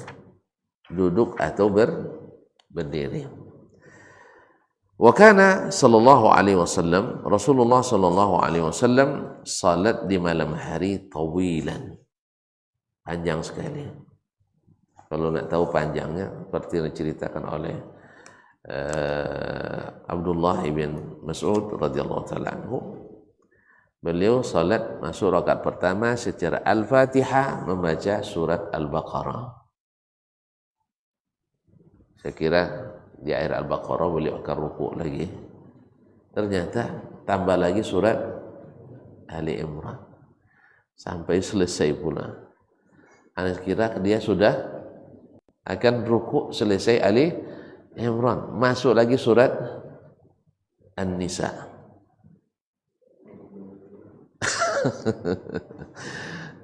duduk atau berdiri. Wa kana sallallahu alaihi wasallam, Rasulullah sallallahu alaihi wasallam salat di malam hari tawilan. Panjang sekali. Kalau nak tahu panjangnya seperti diceritakan oleh Abdullah ibn Mas'ud radhiyallahu taala anhu. Beliau salat masuk rakaat pertama secara Al-Fatihah membaca surat Al-Baqarah. Saya kira di akhir Al-Baqarah beliau akan rukuk lagi. Ternyata tambah lagi surat Ali Imran. Sampai selesai pula. Anda kira dia sudah akan rukuk selesai Ali Imran. Masuk lagi surat An-Nisa.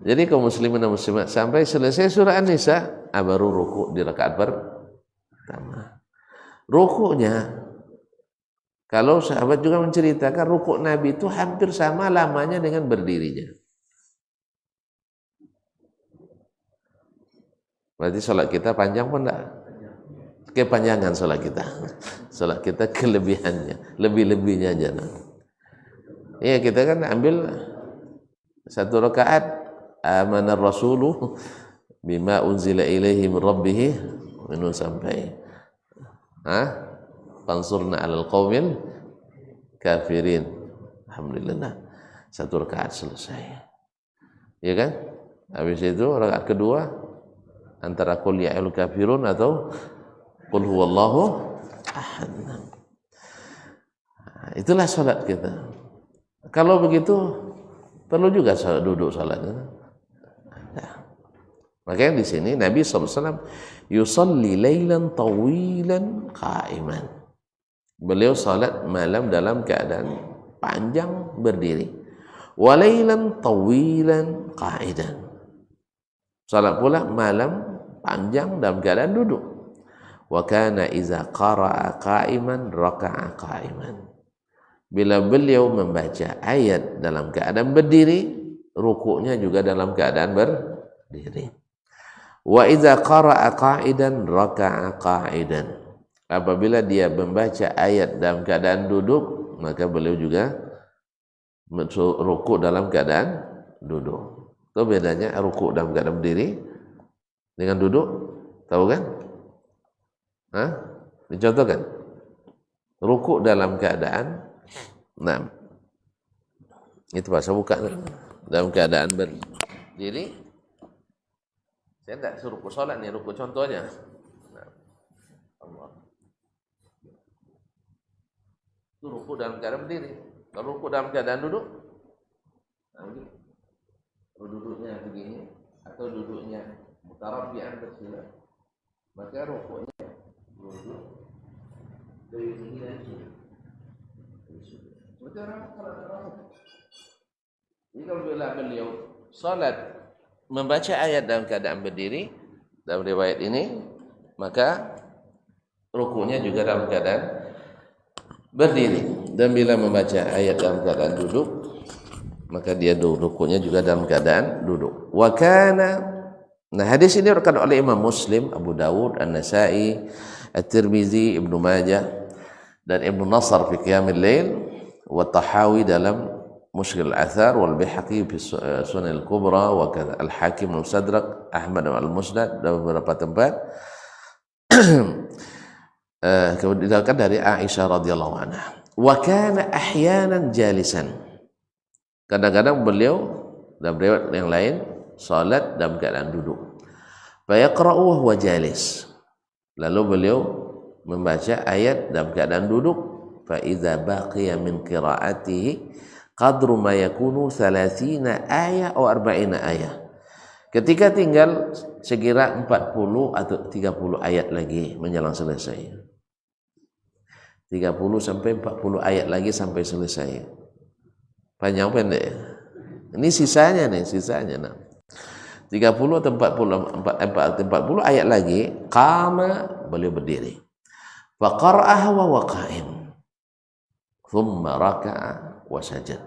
Jadi kaum muslimin dan muslimat sampai selesai surah An-Nisa baru rukuk di rakaat pertama. Rukuknya kalau sahabat juga menceritakan rukuk Nabi itu hampir sama lamanya dengan berdirinya. Berarti salat kita panjang pun enggak? Kepanjangan salat kita. Salat kita kelebihannya, lebih-lebihnya aja. Iya, kita kan ambil satu rakaat amanar rasulu bima unzila ilaihi min rabbih minun sampai fansurna alal qaumil kafirin. Alhamdulillah satu rakaat selesai, ya kan? Habis itu rakaat kedua antara qul ya ayyuhal kafirun atau qul huwallahu ahad. Itulah salat kita. Kalau begitu perlu juga duduk salatnya. Nah, makanya di sini Nabi SAW yusalli lailan tawilan qa'iman. Beliau salat malam dalam keadaan panjang berdiri. Wa lailan tawilan qa'idan. Salat pula malam panjang dalam keadaan duduk. Wa kana iza qara'a qa'iman raka'a qa'iman. Bila beliau membaca ayat dalam keadaan berdiri, rukuknya juga dalam keadaan berdiri. Wa idza qara'a qa'idan raka'a qa'idan. Apabila dia membaca ayat dalam keadaan duduk, maka beliau juga rukuk dalam keadaan duduk. Itu bedanya rukuk dalam keadaan berdiri dengan duduk, tahu kan? Dicontohkan. Rukuk dalam keadaan itu bahasa buka dalam keadaan berdiri Saya tidak suruh ruku sholat nih, ruku contohnya. Nah, Allah. Itu ruku dalam keadaan berdiri. Kalau ruku dalam keadaan duduk, nah begini. Kalau duduknya begini atau duduknya mutarabbi'an bersila, maka rukunya duduk dari tinggi dan sudut. Seperti orang salat tarawih. Jadi kalau beliau salat membaca ayat dalam keadaan berdiri dalam riwayat ini, maka rukunya juga dalam keadaan berdiri. Dan bila membaca ayat dalam keadaan duduk, maka dia rukunya juga dalam keadaan duduk. Wa kana, nah hadis ini diriwayatkan oleh Imam Muslim, Abu Dawud, An-Nasa'i, At-Tirmizi, Ibnu Majah dan Ibnu Nasr fi Qiyamil Lail, wa Tahawi dalam Mushkil al-Athar, wal Baihaqi fi Sunan al-Kubra, wa kadza Al-Hakim al-Mustadrak, Ahmad al-Musnad dan beberapa tempat. Kemudian dari Aisyah radhiyallahu anha, wa kana ahyanan jalisan, kadang-kadang beliau dalam riwayat yang lain salat dalam keadaan duduk. Fa yaqra'u wa huwa jalis, lalu beliau membaca ayat dalam keadaan duduk. Fa idza baqiya min qira'atihi qadru ma yakunu 30 ayat atau 40 ayat. Ketika tinggal sekira 40 atau 30 ayat lagi menjelang selesai. 30 sampai 40 ayat lagi sampai selesai. Panjang pendek. Ini sisanya nih, sisanya. Nah. 30 atau 40 ayat lagi, qama, beliau berdiri. Fa qara'aha wa huwa qa'im. Thumma raka'a wa sajad.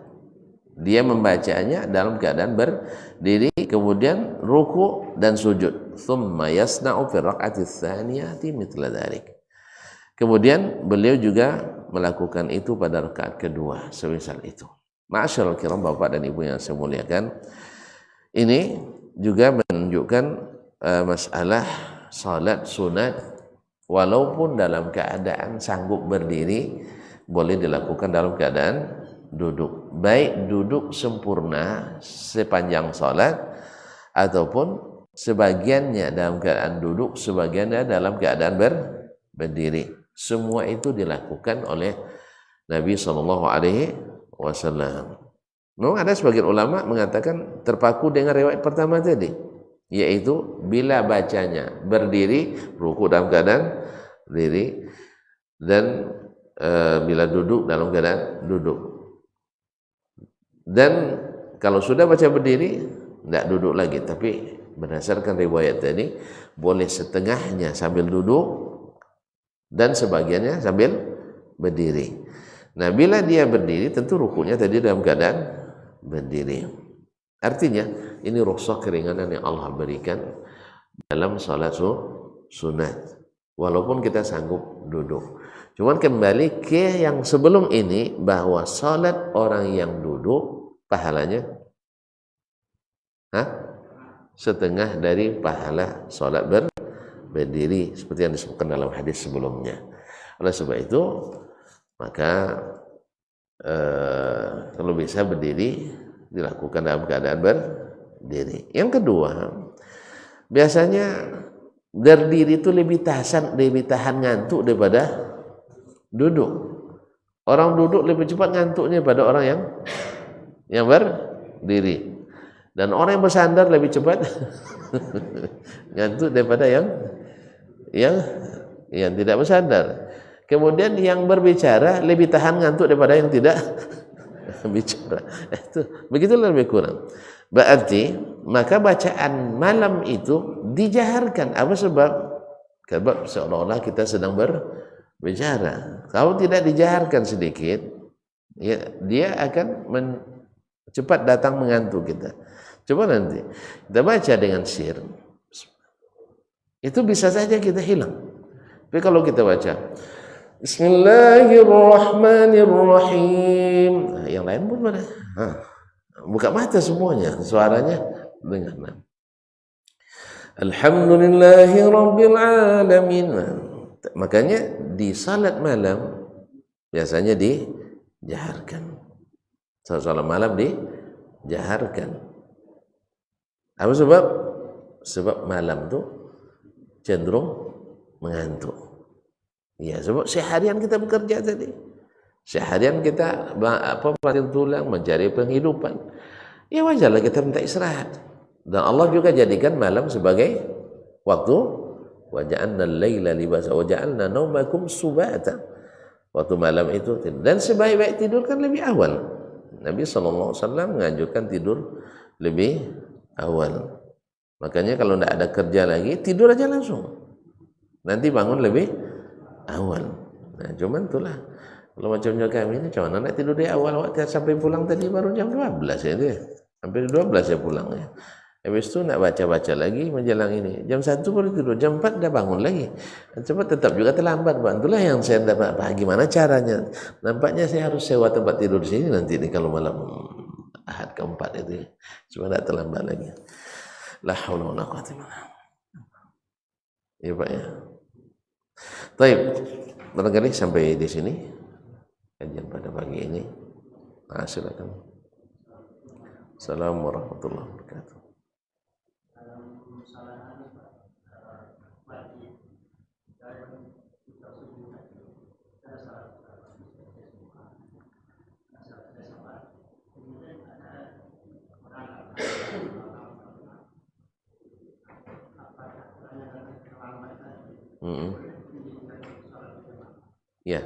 Dia membacanya dalam keadaan berdiri, kemudian ruku dan sujud. Thumma yasna'u fi raq'ati tsaniyati mithla dzalik. Kemudian beliau juga melakukan itu pada rakaat kedua, semisal itu. Ma'asyiral kiram, Bapak dan Ibu yang saya muliakan, ini juga menunjukkan masalah salat sunat walaupun dalam keadaan sanggup berdiri, boleh dilakukan dalam keadaan duduk. Baik duduk sempurna sepanjang salat ataupun sebagiannya dalam keadaan duduk, sebagiannya dalam keadaan berdiri. Semua itu dilakukan oleh Nabi sallallahu alaihi wasallam. Memang ada sebagian ulama mengatakan terpaku dengan riwayat pertama tadi, yaitu bila bacanya berdiri, ruku dalam keadaan berdiri, dan bila duduk dalam keadaan duduk. Dan kalau sudah baca berdiri, tidak duduk lagi. Tapi berdasarkan riwayat tadi, boleh setengahnya sambil duduk dan sebagiannya sambil berdiri. Nah, bila dia berdiri, tentu rukunya tadi dalam keadaan berdiri. Artinya, ini rukhsah keringanan yang Allah berikan dalam salat sunat. Walaupun kita sanggup duduk. Cuman kembali ke yang sebelum ini, bahwa salat orang yang duduk, pahalanya setengah dari pahala salat berdiri, seperti yang disebutkan dalam hadis sebelumnya. Oleh sebab itu, maka kalau bisa berdiri, dilakukan dalam keadaan berdiri. Yang kedua, biasanya berdiri itu lebih tahan ngantuk daripada duduk. Orang duduk lebih cepat ngantuknya pada orang yang berdiri. Dan orang yang bersandar lebih cepat ngantuk daripada yang tidak bersandar. Kemudian yang berbicara lebih tahan ngantuk daripada yang tidak bicara. Itu begitulah lebih kurang. Berarti maka bacaan malam itu dijaharkan. Apa sebab? Sebab seolah-olah kita sedang berbicara. Kalau tidak dijaharkan sedikit, ya, dia akan cepat datang mengantuk kita. Coba nanti kita baca dengan sir, itu bisa saja kita hilang. Tapi kalau kita baca Bismillahirrahmanirrahim, nah, yang lain pun mana? Buka mata semuanya, suaranya dengar. Alhamdulillahirabbil alamin. Makanya di salat malam biasanya dijaharkan. Salat malam dijaharkan. Apa sebab? Sebab malam tu cenderung mengantuk. Ya, sebab seharian kita bekerja tadi. Seharian kita banting tulang mencari penghidupan. Ya wajarlah kita minta istirahat. Dan Allah juga jadikan malam sebagai waktu wa ja'alna al-laila libasa wa ja'alna naumakum subata. Waktu malam itu dan sebaik-baik tidur kan lebih awal. Nabi SAW menganjurkan tidur lebih awal. Makanya kalau tidak ada kerja lagi, tidur aja langsung. Nanti bangun lebih awal. Nah, cuman itulah. Kalau macam kami ini, cuma nak tidur di awal waktu sampai pulang tadi baru jam 12 ya dia. Hampir 12 ya pulangnya. Habis itu nak baca-baca lagi menjelang ini. Jam 1 baru tidur, jam 4 dah bangun lagi. Cuma tetap juga terlambat, Pak. Itulah yang saya dapat, Pak, gimana caranya? Nampaknya saya harus sewa tempat tidur di sini nanti nih kalau malam Ahad keempat itu. Cuma tidak terlambat lagi. La haula wala quwwata illa billah. Ya, Pak ya. Baik, barangkali sampai di sini kajian pada pagi ini. Nah, silakan. Assalamualaikum warahmatullahi wabarakatuh. Ya,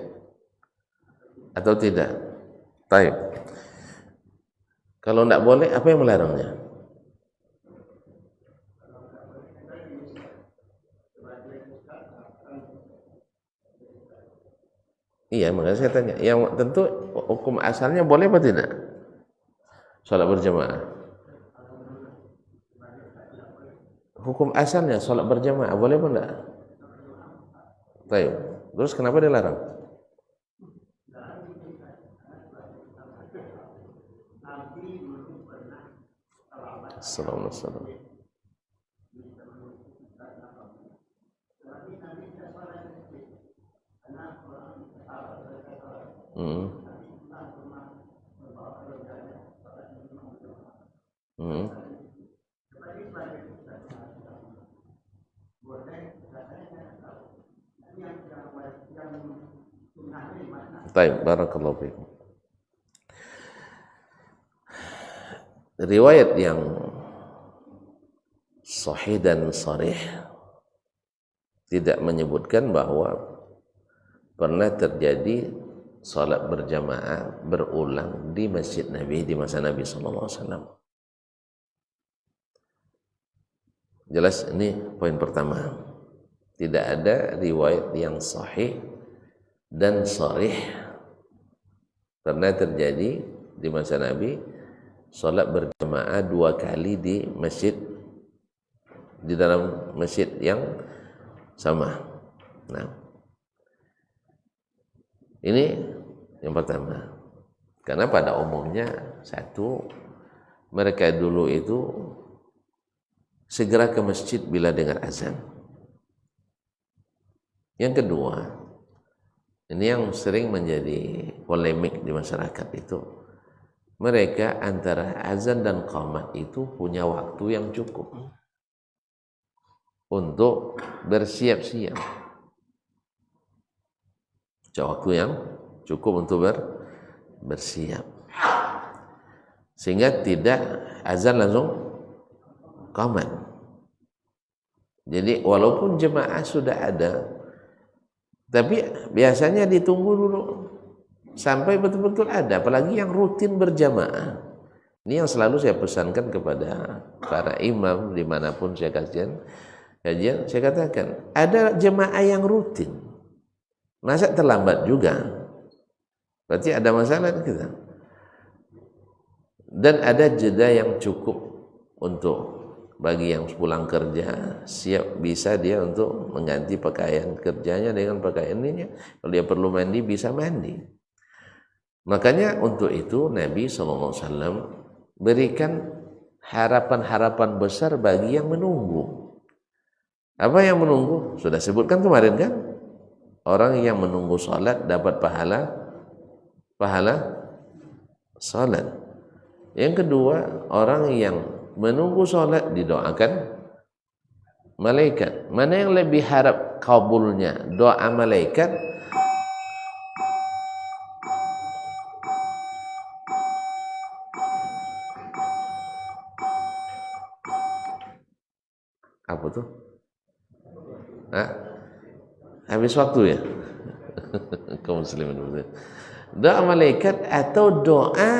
atau tidak? Baik. Kalau tidak boleh, apa yang melarangnya? Iya, makanya saya tanya. Yang tentu hukum asalnya boleh apa tidak? Salat berjamaah. Hukum asalnya salat berjamaah boleh apa tidak? Baik. Terus kenapa dilarang? Assalamualaikum. Baik, barakallahu fiikum. Riwayat yang sahih dan sharih tidak menyebutkan bahwa pernah terjadi salat berjamaah berulang di masjid Nabi di masa Nabi SAW. Jelas ini poin pertama. Tidak ada riwayat yang sahih dan sharih pernah terjadi di masa Nabi salat berjamaah 2 kali di masjid, di dalam masjid yang sama. Nah, ini yang pertama. Karena pada umumnya satu, mereka dulu itu segera ke masjid bila dengar azan. Yang kedua, ini yang sering menjadi polemik di masyarakat itu, mereka antara azan dan qamat itu punya waktu yang cukup untuk bersiap-siap. Waktu yang cukup untuk bersiap. Sehingga tidak azan langsung qamat. Jadi walaupun jemaah sudah ada, tapi biasanya ditunggu dulu sampai betul-betul ada, apalagi yang rutin berjamaah. Ini yang selalu saya pesankan kepada para imam dimanapun saya kajian, saya katakan, ada jemaah yang rutin, masa terlambat juga, berarti ada masalah kita. Dan ada jeda yang cukup untuk bagi yang pulang kerja, siap bisa dia untuk mengganti pakaian kerjanya dengan pakaian ininya. Kalau dia perlu mandi, bisa mandi. Makanya untuk itu Nabi SAW berikan harapan-harapan besar bagi yang menunggu. Apa yang menunggu? Sudah sebutkan kemarin kan? Orang yang menunggu salat dapat pahala salat. Yang kedua, orang yang menunggu salat didoakan malaikat. Mana yang lebih harap kabulnya? Doa malaikat apa tuh? Hah? Habis waktu ya? Kaum muslimin. Doa malaikat atau doa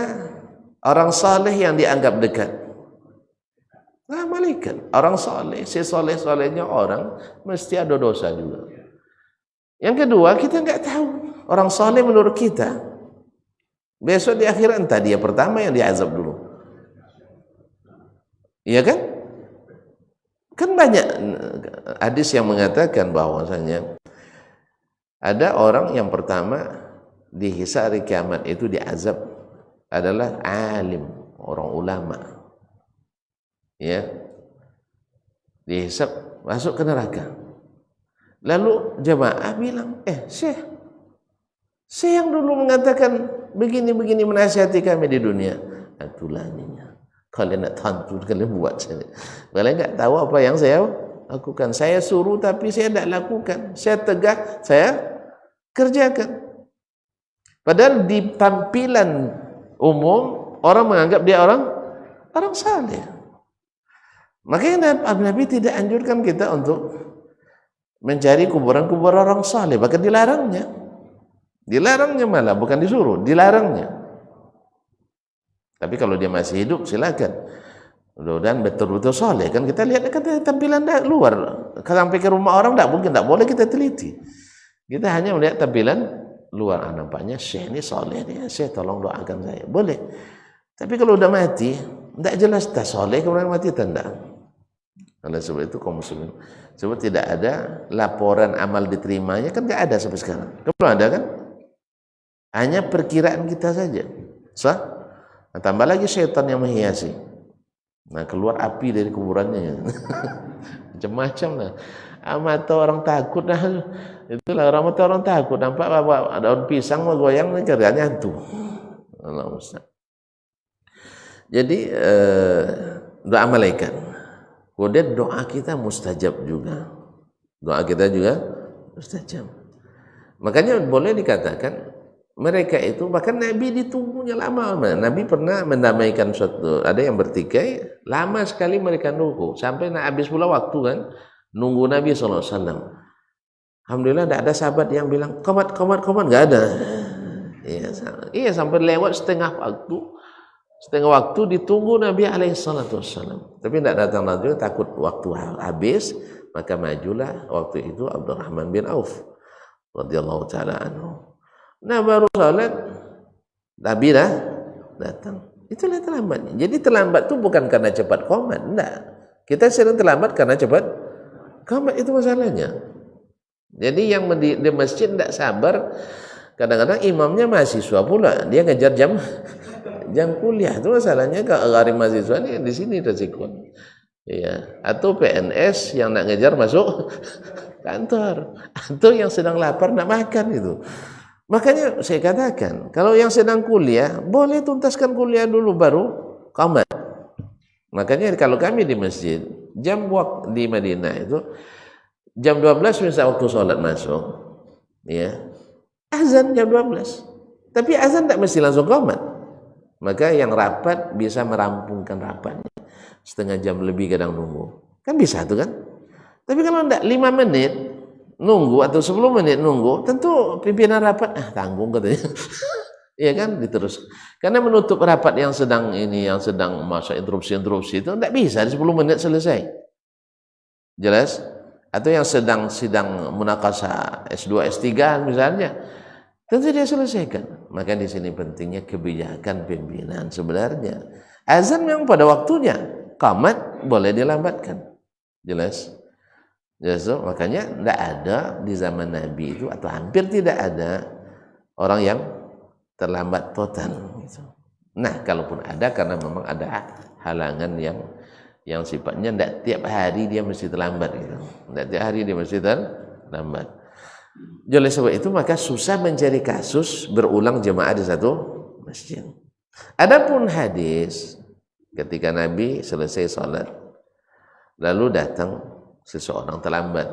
orang saleh yang dianggap dekat? Nah, malaikat. Orang saleh, si soleh-solehnya orang mesti ada dosa juga. Yang kedua, kita enggak tahu orang saleh menurut kita. Besok di akhirat entah dia pertama yang diazab dulu. Iya kan? Kan banyak hadis yang mengatakan bahwasanya ada orang yang pertama dihisab hari kiamat itu diazab adalah alim, orang ulama. Ya. Dihisab masuk ke neraka. Lalu jemaah bilang, Syekh yang dulu mengatakan begini-begini menasihati kami di dunia. Atulaninya. Kalian nak tantun, kalian buat saya. Kalian enggak tahu apa yang saya lakukan. Saya suruh tapi saya tidak lakukan. Saya tegak, saya kerjakan. Padahal di tampilan umum orang menganggap dia orang saleh. Makanya Nabi tidak anjurkan kita untuk mencari kuburan-kuburan orang saleh, bahkan dilarangnya. Dilarangnya malah, bukan disuruh, dilarangnya. Tapi kalau dia masih hidup silakan. Mudah-mudahan betul-betul saleh. Kan kita lihat kan tampilan luar. Sampai ke rumah orang tak boleh kita teliti. Kita hanya melihat tampilan luar. Nampaknya Syekh ini saleh nih. Syekh tolong doakan saya. Boleh. Tapi kalau udah mati, tak jelas tak saleh kemudian mati tanda. Oleh sebab itu kaum muslimin, sebab tidak ada laporan amal diterimanya kan enggak ada sampai sekarang. Belum ada kan? Hanya perkiraan kita saja. Sah? Nah, tambah lagi syaitan yang menghiasi. Nah, keluar api dari kuburannya. Macam-macam lah. Mata orang takut nah. Itulah mata orang takut. Nampak daun pisang mau goyang kerjanya hantu. Allah Ustaz. Jadi doa malaikat. Kemudian doa kita mustajab juga. Doa kita juga mustajab. Makanya boleh dikatakan mereka itu bahkan Nabi ditunggunya lama. Nabi pernah mendamaikan suatu, ada yang bertikai lama sekali mereka nunggu sampai nak habis pula waktu kan nunggu Nabi SAW. Alhamdulillah tidak ada sahabat yang bilang komat, nggak ada. Iya sampai lewat setengah waktu ditunggu Nabi SAW. Tapi tidak datang lagi, takut waktu habis, maka majulah waktu itu Abdurrahman bin Auf radhiyallahu taala anhu. Nah baru salat Nabi dah datang. Itulah terlambatnya. Jadi terlambat itu bukan karena cepat qomat, enggak. Kita sering terlambat karena cepat qomat, itu masalahnya. Jadi yang di masjid tidak sabar, kadang-kadang imamnya mahasiswa pula, dia ngejar jam kuliah, itu masalahnya. Kalau mahasiswa ini di sini resiko. Iya, atau PNS yang nak ngejar masuk kantor, atau yang sedang lapar nak makan itu. Makanya saya katakan, kalau yang sedang kuliah, boleh tuntaskan kuliah dulu baru qomat. Makanya kalau kami di masjid, jam waktu di Madinah itu jam 12 misal waktu sholat masuk, ya, azan jam 12. Tapi azan tak mesti langsung qomat. Maka yang rapat bisa merampungkan rapatnya. Setengah jam lebih kadang nunggu. Kan bisa tuh kan? Tapi kalau enggak 5 menit nunggu atau 10 menit nunggu, tentu pimpinan rapat tanggung katanya. Iya kan, diterus. Karena menutup rapat yang sedang masa interupsi itu enggak bisa di 10 menit selesai. Jelas? Atau yang sedang sidang munakasah S2 S3 misalnya, tentu dia selesaikan. Maka di sini pentingnya kebijakan pimpinan sebenarnya. Azan memang pada waktunya, qomat boleh dilambatkan. Jelas? So, makanya tidak ada di zaman Nabi itu atau hampir tidak ada orang yang terlambat total. Gitu. Nah, kalaupun ada karena memang ada halangan yang sifatnya tidak tiap hari dia mesti terlambat. Gitu. Tidak tiap hari dia mesti terlambat. Oleh sebab itu maka susah mencari kasus berulang jemaah di satu masjid. Adapun hadis ketika Nabi selesai sholat lalu datang seseorang terlambat.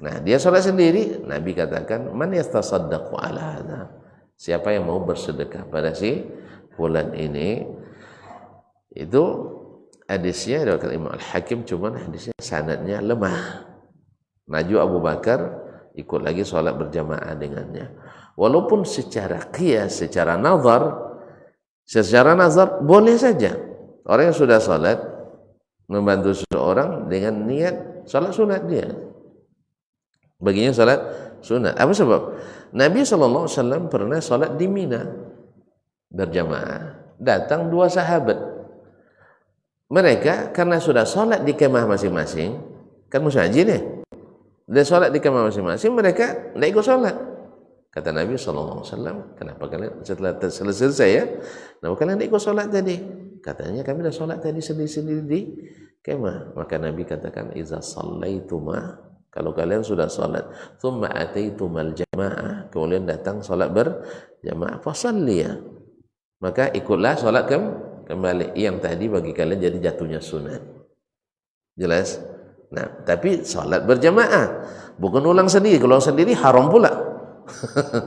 Nah, dia sholat sendiri, Nabi katakan, man yastasaddaqu ala hadha, siapa yang mau bersedekah pada si fulan ini. Itu hadisnya dari Imam Al-Hakim, cuman hadisnya sanadnya lemah. Maju Abu Bakar, ikut lagi sholat berjamaah dengannya. Walaupun secara qiyas, secara nazar boleh saja orang yang sudah sholat membantu seseorang dengan niat sholat sunat dia. Baginya sholat sunat. Apa sebab? Nabi SAW pernah sholat di Mina berjamaah. Datang dua sahabat. Mereka karena sudah sholat di kemah masing-masing, kan musim haji nih, dia sholat di kemah masing-masing, mereka tidak ikut sholat. Kata Nabi SAW, kenapa kalian setelah selesai ya, kenapa kalian tidak ikut sholat tadi? Katanya kami dah sholat tadi sendiri-sendiri di kemah. Maka Nabi katakan, iza sallaituma, kalau kalian sudah sholat, thumma ataitumal jamaah, kemudian datang sholat berjamaah, fasalliya, maka ikutlah sholat kembali. Yang tadi bagi kalian jadi jatuhnya sunat. Jelas? Nah, tapi sholat berjamaah, bukan ulang sendiri. Kalau ulang sendiri haram pula.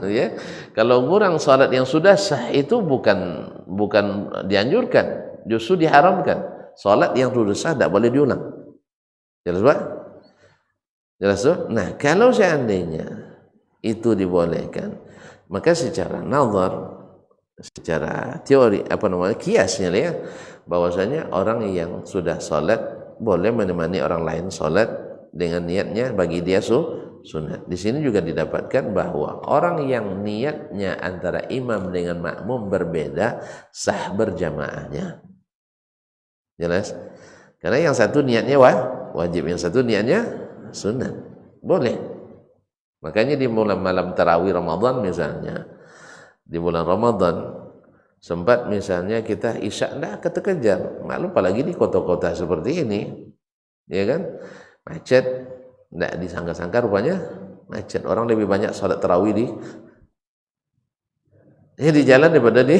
Ya, kalau orang sholat yang sudah sah itu bukan dianjurkan, justru diharamkan. Sholat yang sudah sah tidak boleh diulang. Jelas Pak? Jelas tuh? Nah, kalau seandainya itu dibolehkan, maka secara nazar, secara teori kiasnya ya, bahwasanya orang yang sudah sholat boleh menemani orang lain sholat dengan niatnya bagi dia sunat. Di sini juga didapatkan bahwa orang yang niatnya antara imam dengan makmum berbeda, sah berjamaahnya. Jelas? Karena yang satu niatnya wajib, yang satu niatnya sunat. Boleh. Makanya di malam tarawih Ramadan misalnya, di bulan Ramadan sempat misalnya kita isya tidak keterkejar, maklum apalagi di kota-kota seperti ini, ya kan, macet, tidak disangka-sangka rupanya macet. Orang lebih banyak sholat tarawih di jalan daripada di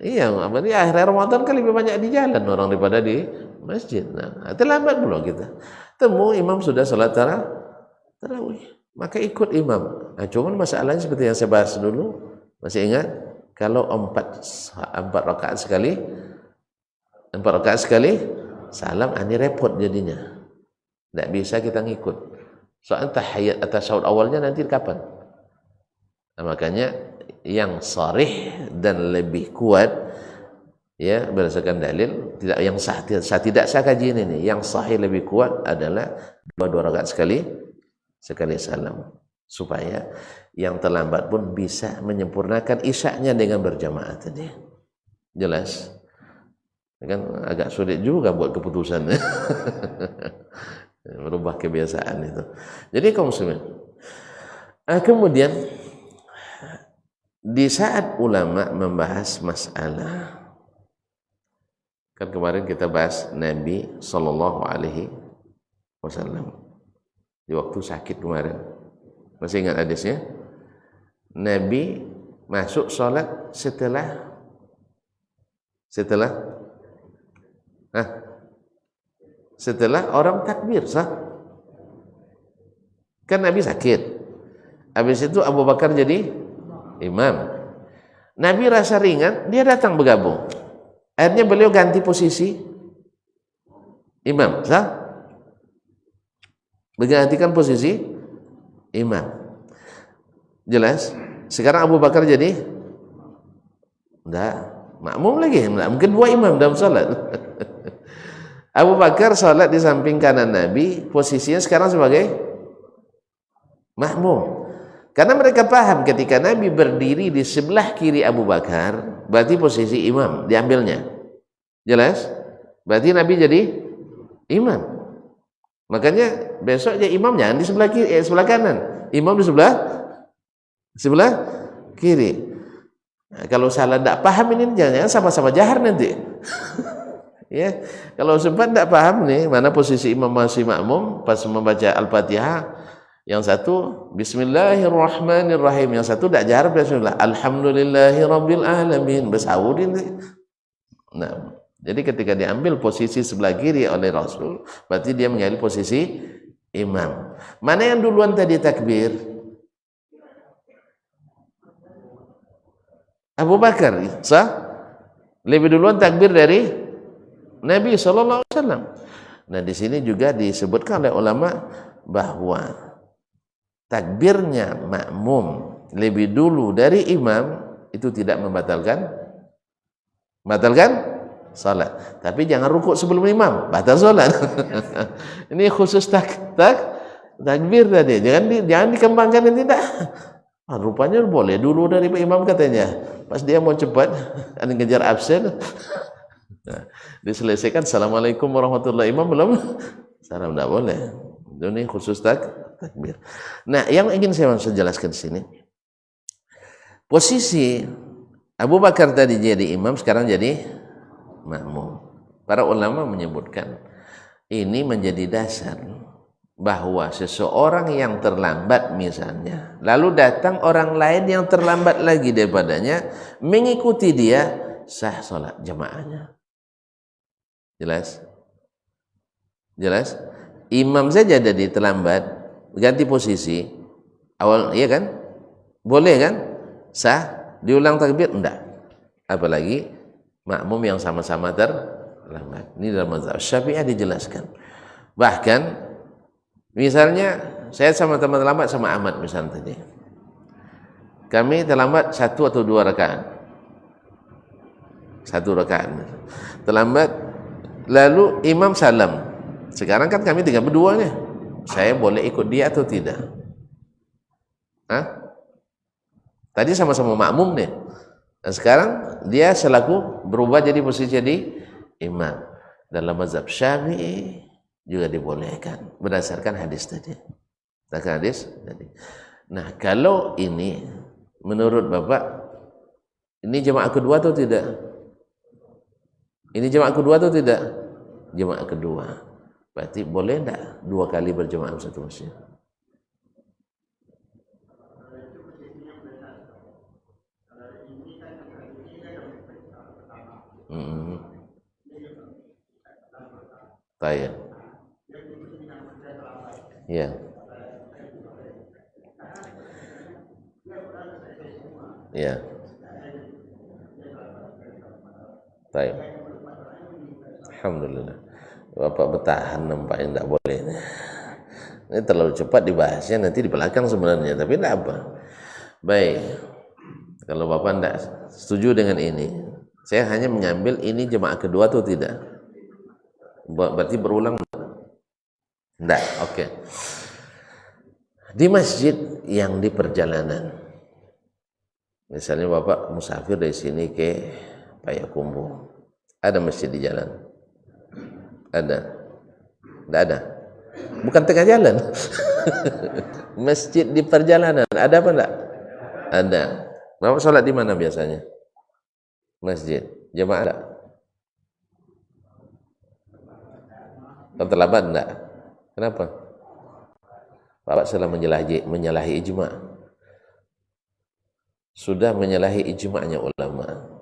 iya, di akhir Ramadan kan lebih banyak di jalan orang daripada di masjid. Nah, terlambat pula kita temu imam sudah sholat tarawih, maka ikut imam. Nah, cuman masalahnya seperti yang saya bahas dulu, masih ingat? Kalau empat rakaat sekali salam, ini repot jadinya. Tidak bisa kita ngikut. Soalnya tahiyat atau syahud awalnya nanti kapan? Nah, makanya yang sharih dan lebih kuat ya berdasarkan dalil, tidak yang sah tidak sah kajian ini. Yang sahih lebih kuat adalah dua rakaat sekali salam, supaya yang terlambat pun bisa menyempurnakan isyaknya dengan berjamaah tadi. Jelas? Kan agak sulit juga buat keputusan. Merubah kebiasaan itu. Jadi kaum muslimin. Kemudian di saat ulama membahas masalah, kan kemarin kita bahas Nabi Sallallahu Alaihi Wasallam di waktu sakit kemarin. Masih ingat hadisnya? Nabi masuk sholat setelah orang takbir, sah? Kan Nabi sakit. Habis itu Abu Bakar jadi imam. Nabi rasa ringan, dia datang bergabung. Akhirnya beliau ganti posisi imam, sah? Bergantikan posisi imam. Jelas? Sekarang Abu Bakar jadi makmum lagi, mungkin dua imam dalam salat. Abu Bakar salat di samping kanan Nabi, posisinya sekarang sebagai makmum. Karena mereka paham ketika Nabi berdiri di sebelah kiri Abu Bakar, berarti posisi imam diambilnya. Jelas? Berarti Nabi jadi imam. Makanya besok ya imamnya di sebelah kiri, sebelah kanan. Imam di sebelah kiri. Nah, kalau salah tidak paham ini jangan sama-sama jahar nanti. Ya, kalau sempat tidak paham nih mana posisi imam masih makmum pas membaca Al-Fatihah, yang satu Bismillahirrahmanirrahim, yang satu tidak jahar Bismillah, Alhamdulillahirabbil alamin, bersawudin. Nah, Jadi ketika diambil posisi sebelah kiri oleh Rasul, berarti dia mengambil posisi imam. Mana yang duluan tadi takbir? Abu Bakar, sah? Lebih duluan takbir dari Nabi SAW. Nah di sini juga disebutkan oleh ulama bahwa takbirnya makmum lebih dulu dari imam itu tidak membatalkan salat. Tapi jangan rukuk sebelum imam, batal salat. Ini khusus takbir tadi. Jangan dikembangkan yang tidak. Rupanya boleh dulu dari imam katanya. Pas dia mau cepat, ngejar absen. Nah, diselesaikan assalamualaikum warahmatullahi wabarakatuh. Imam belum salam, tidak boleh. Ini khusus takbir. Nah, yang ingin saya jelaskan di sini, posisi Abu Bakar tadi jadi imam, sekarang jadi makmum. Para ulama menyebutkan ini menjadi dasar bahwa seseorang yang terlambat misalnya, lalu datang orang lain yang terlambat lagi daripadanya, mengikuti dia, sah sholat jamaahnya. Jelas? Jelas? Imam saja jadi terlambat, ganti posisi awal, iya kan? Boleh kan? Sah? Diulang takbir? Enggak. Apalagi makmum yang sama-sama terlambat. Ini dalam mazhab Syafi'iyah dijelaskan. Bahkan misalnya saya sama teman terlambat sama Ahmad misalnya tadi. Kami terlambat 1 atau 2 rakaat. 1 rakaat. Terlambat, lalu imam salam. Sekarang kan kami tinggal berdua nih. Saya boleh ikut dia atau tidak? Hah? Tadi sama-sama makmum nih. Dan sekarang dia selaku berubah jadi posisi jadi imam. Dalam mazhab Syafi'i juga dibolehkan berdasarkan hadis tadi. Berdasarkan hadis tadi. Nah, kalau ini menurut Bapak ini jemaah kedua atau tidak? Ini jemaah kedua atau tidak? Jemaah kedua. Berarti boleh enggak 2 kali berjemaah satu masjid? Baik. Ya. Ya. Baik. Alhamdulillah. Bapak bertahan nampaknya tidak boleh. Ini terlalu cepat dibahasnya, nanti di belakang sebenarnya, tapi tidak apa. Baik. Kalau Bapak tidak setuju dengan ini, saya hanya mengambil ini jemaah kedua atau tidak. Berarti berulang? Tidak. Oke. Di masjid yang di perjalanan, misalnya Bapak musafir dari sini ke Payakumbuh, ada masjid di jalan? Ada? Tidak ada? Bukan tengah jalan. Masjid di perjalanan, ada apa enggak? Ada. Bapak sholat di mana biasanya? Masjid. Jemaah ada? Kalau terlambat enggak? Kenapa? Bapak salah menyalahi ijma'. Sudah menyalahi ijma'nya ulama.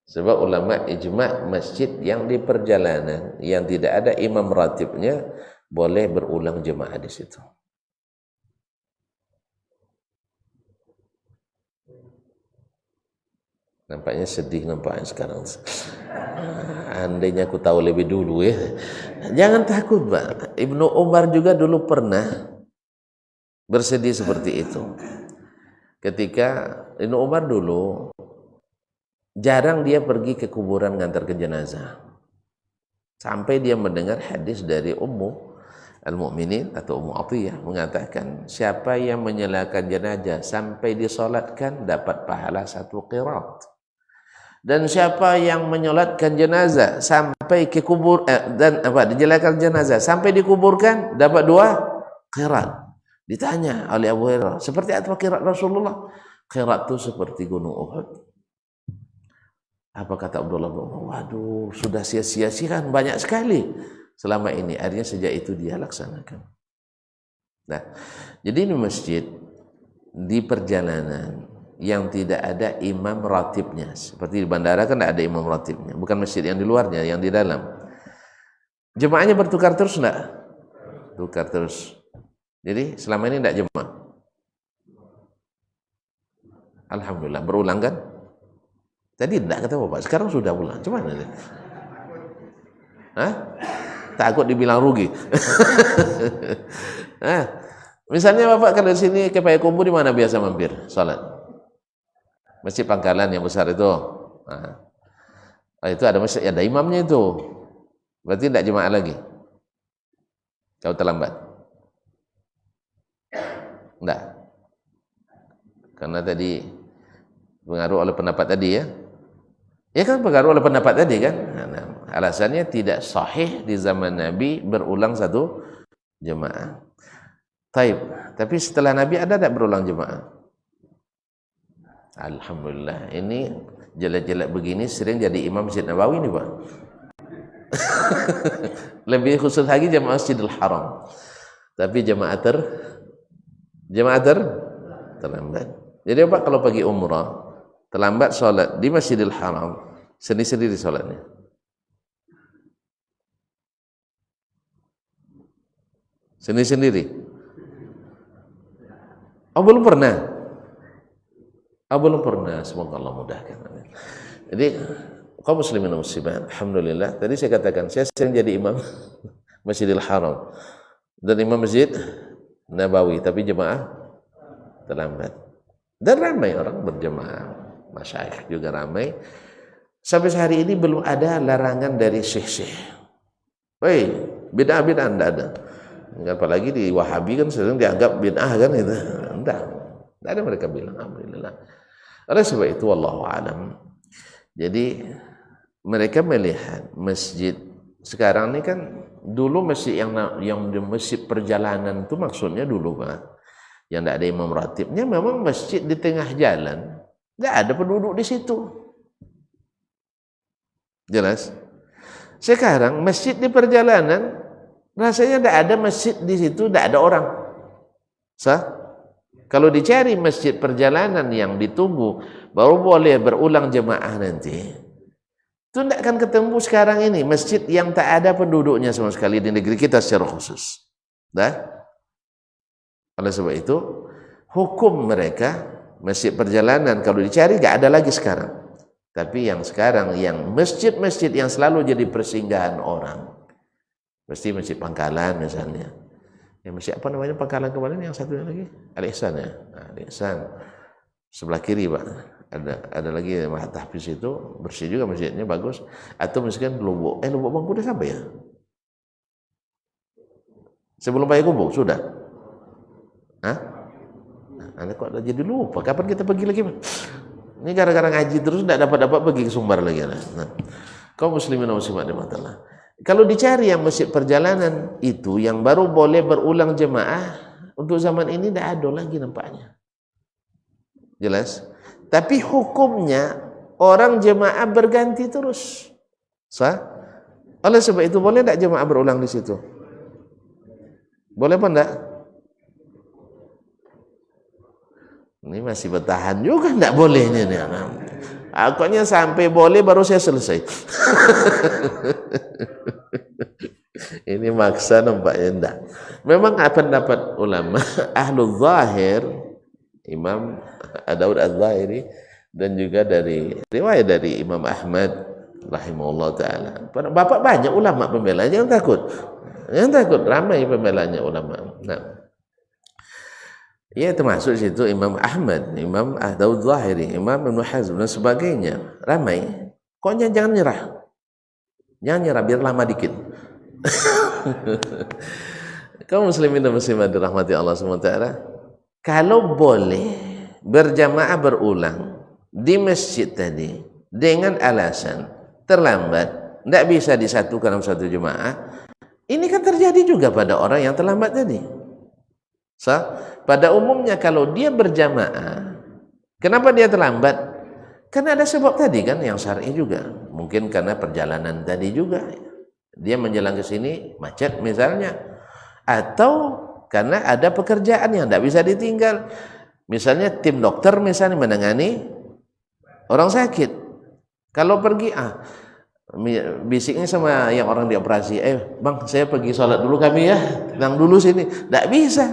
Sebab ulama ijma' masjid yang di perjalanan yang tidak ada imam ratibnya boleh berulang jemaah di situ. Nampaknya sedih nampaknya sekarang. Andainya aku tahu lebih dulu ya. Jangan takut, Pak. Ibnu Umar juga dulu pernah bersedih seperti itu. Ketika Ibnu Umar dulu jarang dia pergi ke kuburan ngantar ke jenazah. Sampai dia mendengar hadis dari Ummu Al-Mu'minin atau Ummu Atiyah mengatakan, siapa yang menyalakan jenazah sampai disolatkan dapat pahala 1 qirat. Dan siapa yang menyolatkan jenazah sampai ke kubur dinyalakan jenazah sampai dikuburkan dapat 2 qirat. Ditanya oleh Abu Hurairah, seperti apa qirat Rasulullah? Qirat itu seperti gunung Uhud. Apa kata Abdullah bin Umar? Waduh, sudah sia-sia kan banyak sekali selama ini. Akhirnya sejak itu dia laksanakan. Nah, jadi ini masjid di perjalanan yang tidak ada imam ratibnya. Seperti di bandara kan tidak ada imam ratibnya, bukan masjid yang di luarnya, yang di dalam. Jemaahnya bertukar terus enggak? Tukar terus. Jadi selama ini tidak jemaah. Alhamdulillah, berulang kan? Tadi tidak kata Bapak, sekarang sudah ulang. Cuman ini. Hah? Takut dibilang rugi. Nah, misalnya Bapak kalau di sini ke Payakumbuh di mana biasa mampir salat? Masjid Pangkalan yang besar itu. Nah, itu ada masjid, ada imamnya itu. Berarti tidak jemaah lagi. Kau terlambat. Enggak. Karena tadi pengaruh oleh pendapat tadi ya. Ya kan pengaruh oleh pendapat tadi kan. Nah, alasannya tidak sahih di zaman Nabi berulang satu jemaah. Taib. Tapi setelah Nabi ada tak berulang jemaah? Alhamdulillah. Ini jelek-jelek begini sering jadi imam Masjid Nabawi nih Pak. Lebih khusus lagi jemaah Masjidil Haram. Tapi jemaah terlambat. Jadi Pak kalau pergi umrah terlambat sholat di Masjidil Haram, sendiri-sendiri sholatnya. Sendiri-sendiri. Oh belum pernah. Belum pernah. Semoga Allah mudahkan. Jadi kaum muslimin muslimat, alhamdulillah. Tadi saya katakan saya sering jadi imam Masjidil Haram dan imam Masjid Nabawi, tapi jemaah terlambat. Dan ramai orang berjemaah, masyayikh juga ramai. Sampai hari ini belum ada larangan dari syekh-syekh. Woi, bid'ah-bid'ah enggak ada. Apalagi di Wahabi kan sering dianggap bid'ah kan itu. Enggak ada mereka bilang alhamdulillah. Oleh sebab itu wallahu alam. Jadi mereka melihat masjid sekarang ini kan dulu masjid yang di masjid perjalanan itu maksudnya dulu Pak, yang tidak ada imam ratibnya, memang masjid di tengah jalan, tidak ada penduduk di situ. Jelas? Sekarang masjid di perjalanan rasanya tidak ada masjid di situ, tidak ada orang. Sah? Kalau dicari masjid perjalanan yang ditunggu baru boleh berulang jemaah nanti, itu tidak akan ketemu sekarang ini masjid yang tak ada penduduknya sama sekali di negeri kita secara khusus. Dah? Oleh sebab itu hukum mereka masjid perjalanan kalau dicari gak ada lagi sekarang. Tapi yang sekarang yang masjid-masjid yang selalu jadi persinggahan orang, mesti masjid Pangkalan misalnya. Yang masjid apa namanya Pangkalan kemarin yang satunya lagi? Al-Ihsan ya. Nah, Al-Ihsan sebelah kiri Pak. Ada lagi Mahat Tahfiz itu bersih juga masjidnya bagus. Atau misalkan Lubuk Bangku udah sampai ya? Sebelum Payakumbuh sudah? Hah? Anda kok jadi lupa? Kapan kita pergi lagi? Ini gara-gara ngaji terus tidak dapat pergi ke Sumbar lagi. Nah, kaum muslimin dan muslimat dimatalah. Kalau dicari yang masjid perjalanan itu yang baru boleh berulang jemaah untuk zaman ini tidak ada lagi nampaknya. Jelas? Tapi hukumnya orang jemaah berganti terus. Sah? Oleh sebab itu boleh tidak jemaah berulang di situ? Boleh apa enggak? Ini masih bertahan juga enggak bolehnya nih. Pokoknya sampai boleh baru saya selesai. Ini maksa nampaknya enggak. Memang pendapat ulama Ahlul Zahir, Imam Daud Az-Zahiri, dan juga dari riwayat dari Imam Ahmad rahimahullah ta'ala. Bapak banyak ulama pembela, jangan takut. Jangan takut, ramai pembelanya ulama. Nah, ya termasuk situ Imam Ahmad, Imam Daud Az-Zahiri, Imam Ibn Hazm dan sebagainya. Ramai. Pokoknya jangan nyerah. Jangan nyerah, biar lama dikit. Kaum muslimin dan muslimat dirahmati Allah SWT, kalau boleh berjamaah berulang di masjid tadi dengan alasan terlambat, tidak bisa disatukan dalam satu jemaah, ini kan terjadi juga pada orang yang terlambat tadi. Pada umumnya kalau dia berjamaah, kenapa dia terlambat? Karena ada sebab tadi kan yang syar'i juga. Mungkin karena perjalanan tadi juga. Dia menjelang ke sini macet misalnya, atau karena ada pekerjaan yang tidak bisa ditinggal. Misalnya tim dokter misalnya menangani orang sakit. Kalau pergi bisiknya sama yang orang dioperasi, bang saya pergi sholat dulu kami ya, tenang dulu sini. Tidak bisa.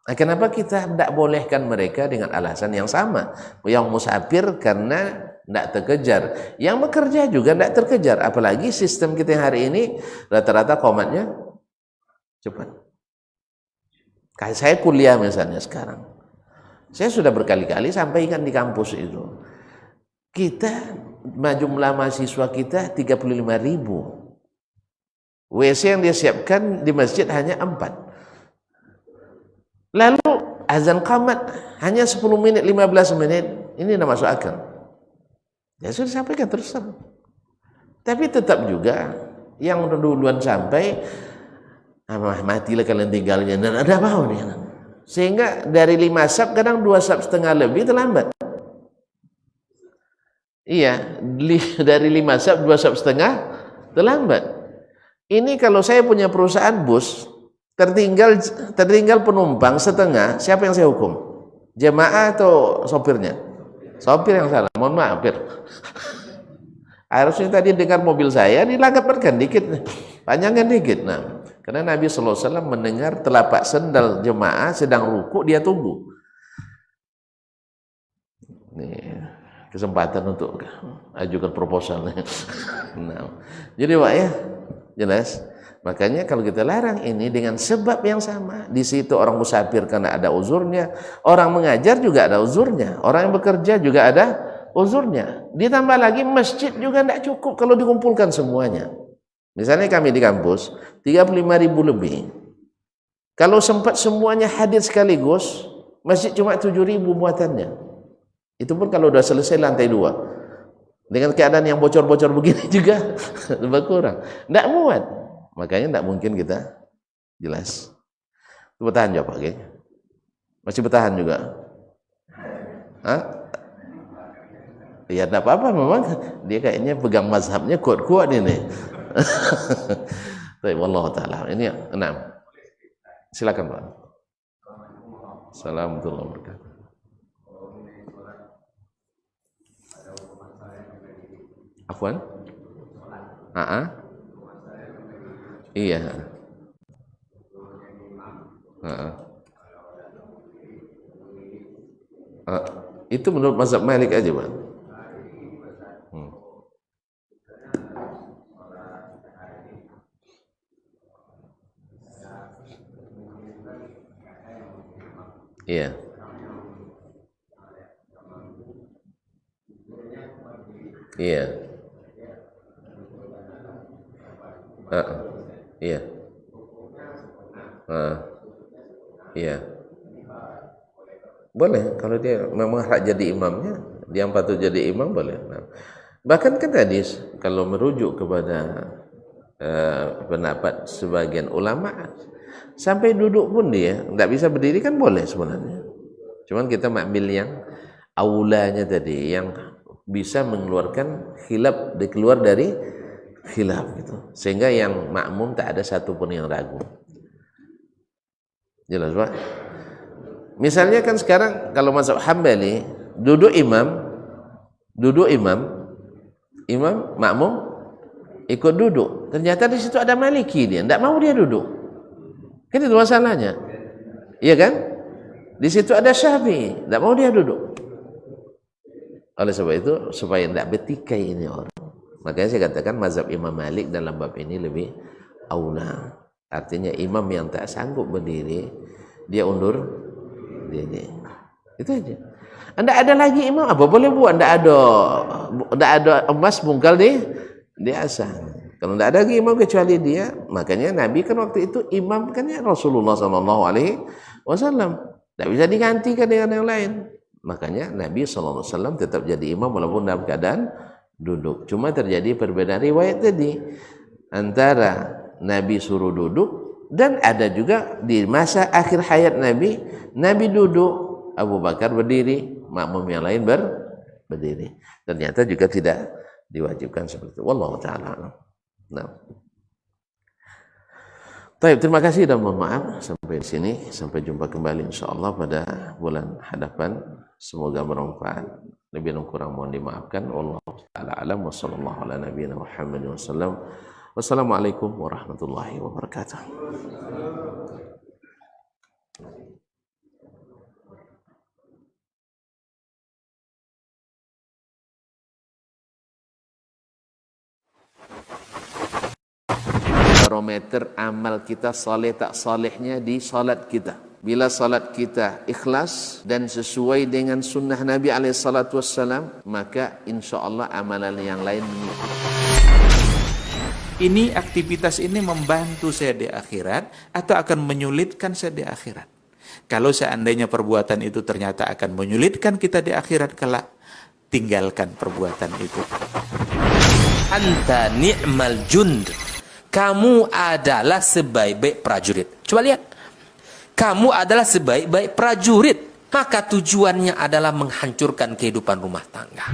Nah, kenapa kita tidak bolehkan mereka dengan alasan yang sama? Yang musafir karena tidak terkejar, yang bekerja juga tidak terkejar. Apalagi sistem kita yang hari ini rata-rata komatnya cepat. Kayak saya kuliah misalnya sekarang, saya sudah berkali-kali sampaikan di kampus itu, kita jumlah mahasiswa kita 35.000, WC yang disiapkan di masjid hanya 4, lalu azan qamat hanya 10 menit 15 menit, ini tidak masuk akal. Ya sudah sampaikan terus. Tapi tetap juga yang duluan sampai, matilah kalian tinggalnya, dan ada apa nih? Sehingga dari 5 sab kadang 2 sab setengah lebih terlambat. Iya, dari 5 sab 2 sab setengah terlambat. Ini kalau saya punya perusahaan bus, tertinggal penumpang setengah, siapa yang saya hukum? Jemaah atau sopirnya? Sopir yang salah, mohon maaf, harusnya tadi dengar mobil saya dilanggarkan dikit, panjangkan dikit. Nah, karena Nabi SAW mendengar telapak sendal jemaah sedang ruku, dia tunggu. Nih, kesempatan untuk ajukan proposal. Nah, jadi Pak ya, jelas. Makanya kalau kita larang ini dengan sebab yang sama, di situ orang musafir karena ada uzurnya, orang mengajar juga ada uzurnya, orang yang bekerja juga ada uzurnya. Ditambah lagi masjid juga tidak cukup kalau dikumpulkan semuanya. Misalnya kami di kampus 35.000 lebih. Kalau sempat semuanya hadir sekaligus, masjid cuma 7.000 muatannya. Itu pun kalau sudah selesai lantai 2. Dengan keadaan yang bocor-bocor begini juga berkurang. Tidak muat. Makanya tidak mungkin kita jelas. Bertahan jawab, oke? Masih bertahan juga? Ya tidak apa-apa, memang dia kayaknya pegang mazhabnya kuat-kuat ini. Baik, wallahu taala. Ini 6. Silakan Pak. Assalamualaikum warahmatullahi wabarakatuh. Afwan? Iya. Itu menurut mazhab Malik aja, Pak. Iya. Iya. Iya. Iya. Boleh kalau dia memang hak jadi imamnya, dia yang patut jadi imam boleh. Nah, bahkan kan tadi kalau merujuk kepada pendapat sebagian ulama, sampai duduk pun dia tidak bisa berdiri kan boleh sebenarnya. Cuman kita ambil yang aulanya tadi, yang bisa mengeluarkan khilaf, keluar dari khilaf gitu, sehingga yang makmum tak ada satupun yang ragu. Jelas Pak? Misalnya kan sekarang kalau mazhab Hambali duduk imam, makmum ikut duduk. Ternyata di situ ada Maliki, dia tidak mau dia duduk. Kan itu masalahnya. Iya kan? Di situ ada Syafi'i, tidak mau dia duduk. Oleh sebab itu supaya tidak bertikai ini orang. Makanya saya katakan mazhab Imam Malik dalam bab ini lebih aula. Artinya imam yang tak sanggup berdiri, dia undur diri. Itu aja. Anda ada lagi imam, apa boleh buat? Tidak ada emas bungkal di asal. Kalau tidak ada lagi imam kecuali dia, makanya Nabi kan waktu itu imam kan ya Rasulullah SAW. Tidak bisa digantikan dengan yang lain. Makanya Nabi SAW tetap jadi imam walaupun dalam keadaan duduk. Cuma terjadi perbedaan riwayat tadi antara Nabi suruh duduk, dan ada juga di masa akhir hayat Nabi duduk, Abu Bakar berdiri, makmum yang lain berdiri. Ternyata juga tidak diwajibkan seperti itu. Wallahu ta'ala. Nah. Baik, terima kasih dan mohon maaf sampai di sini. Sampai jumpa kembali insyaallah pada bulan hadapan. Semoga bermanfaat. Lebih dan kurang mohon dimaafkan. Wallahu taala alam wa sallallahu ala nabiyina Muhammad wasallam. Wassalamualaikum warahmatullahi wabarakatuh. Barometer amal kita saleh tak salehnya di salat kita. Bila salat kita ikhlas dan sesuai dengan sunnah Nabi SAW, maka insya Allah amalan yang lain mengikuti. Ini aktivitas ini membantu saya di akhirat atau akan menyulitkan saya di akhirat. Kalau seandainya perbuatan itu ternyata akan menyulitkan kita di akhirat kelak, tinggalkan perbuatan itu. Anta ni'mal jund. Kamu adalah sebaik-baik prajurit. Coba lihat. Kamu adalah sebaik-baik prajurit. Maka tujuannya adalah menghancurkan kehidupan rumah tangga.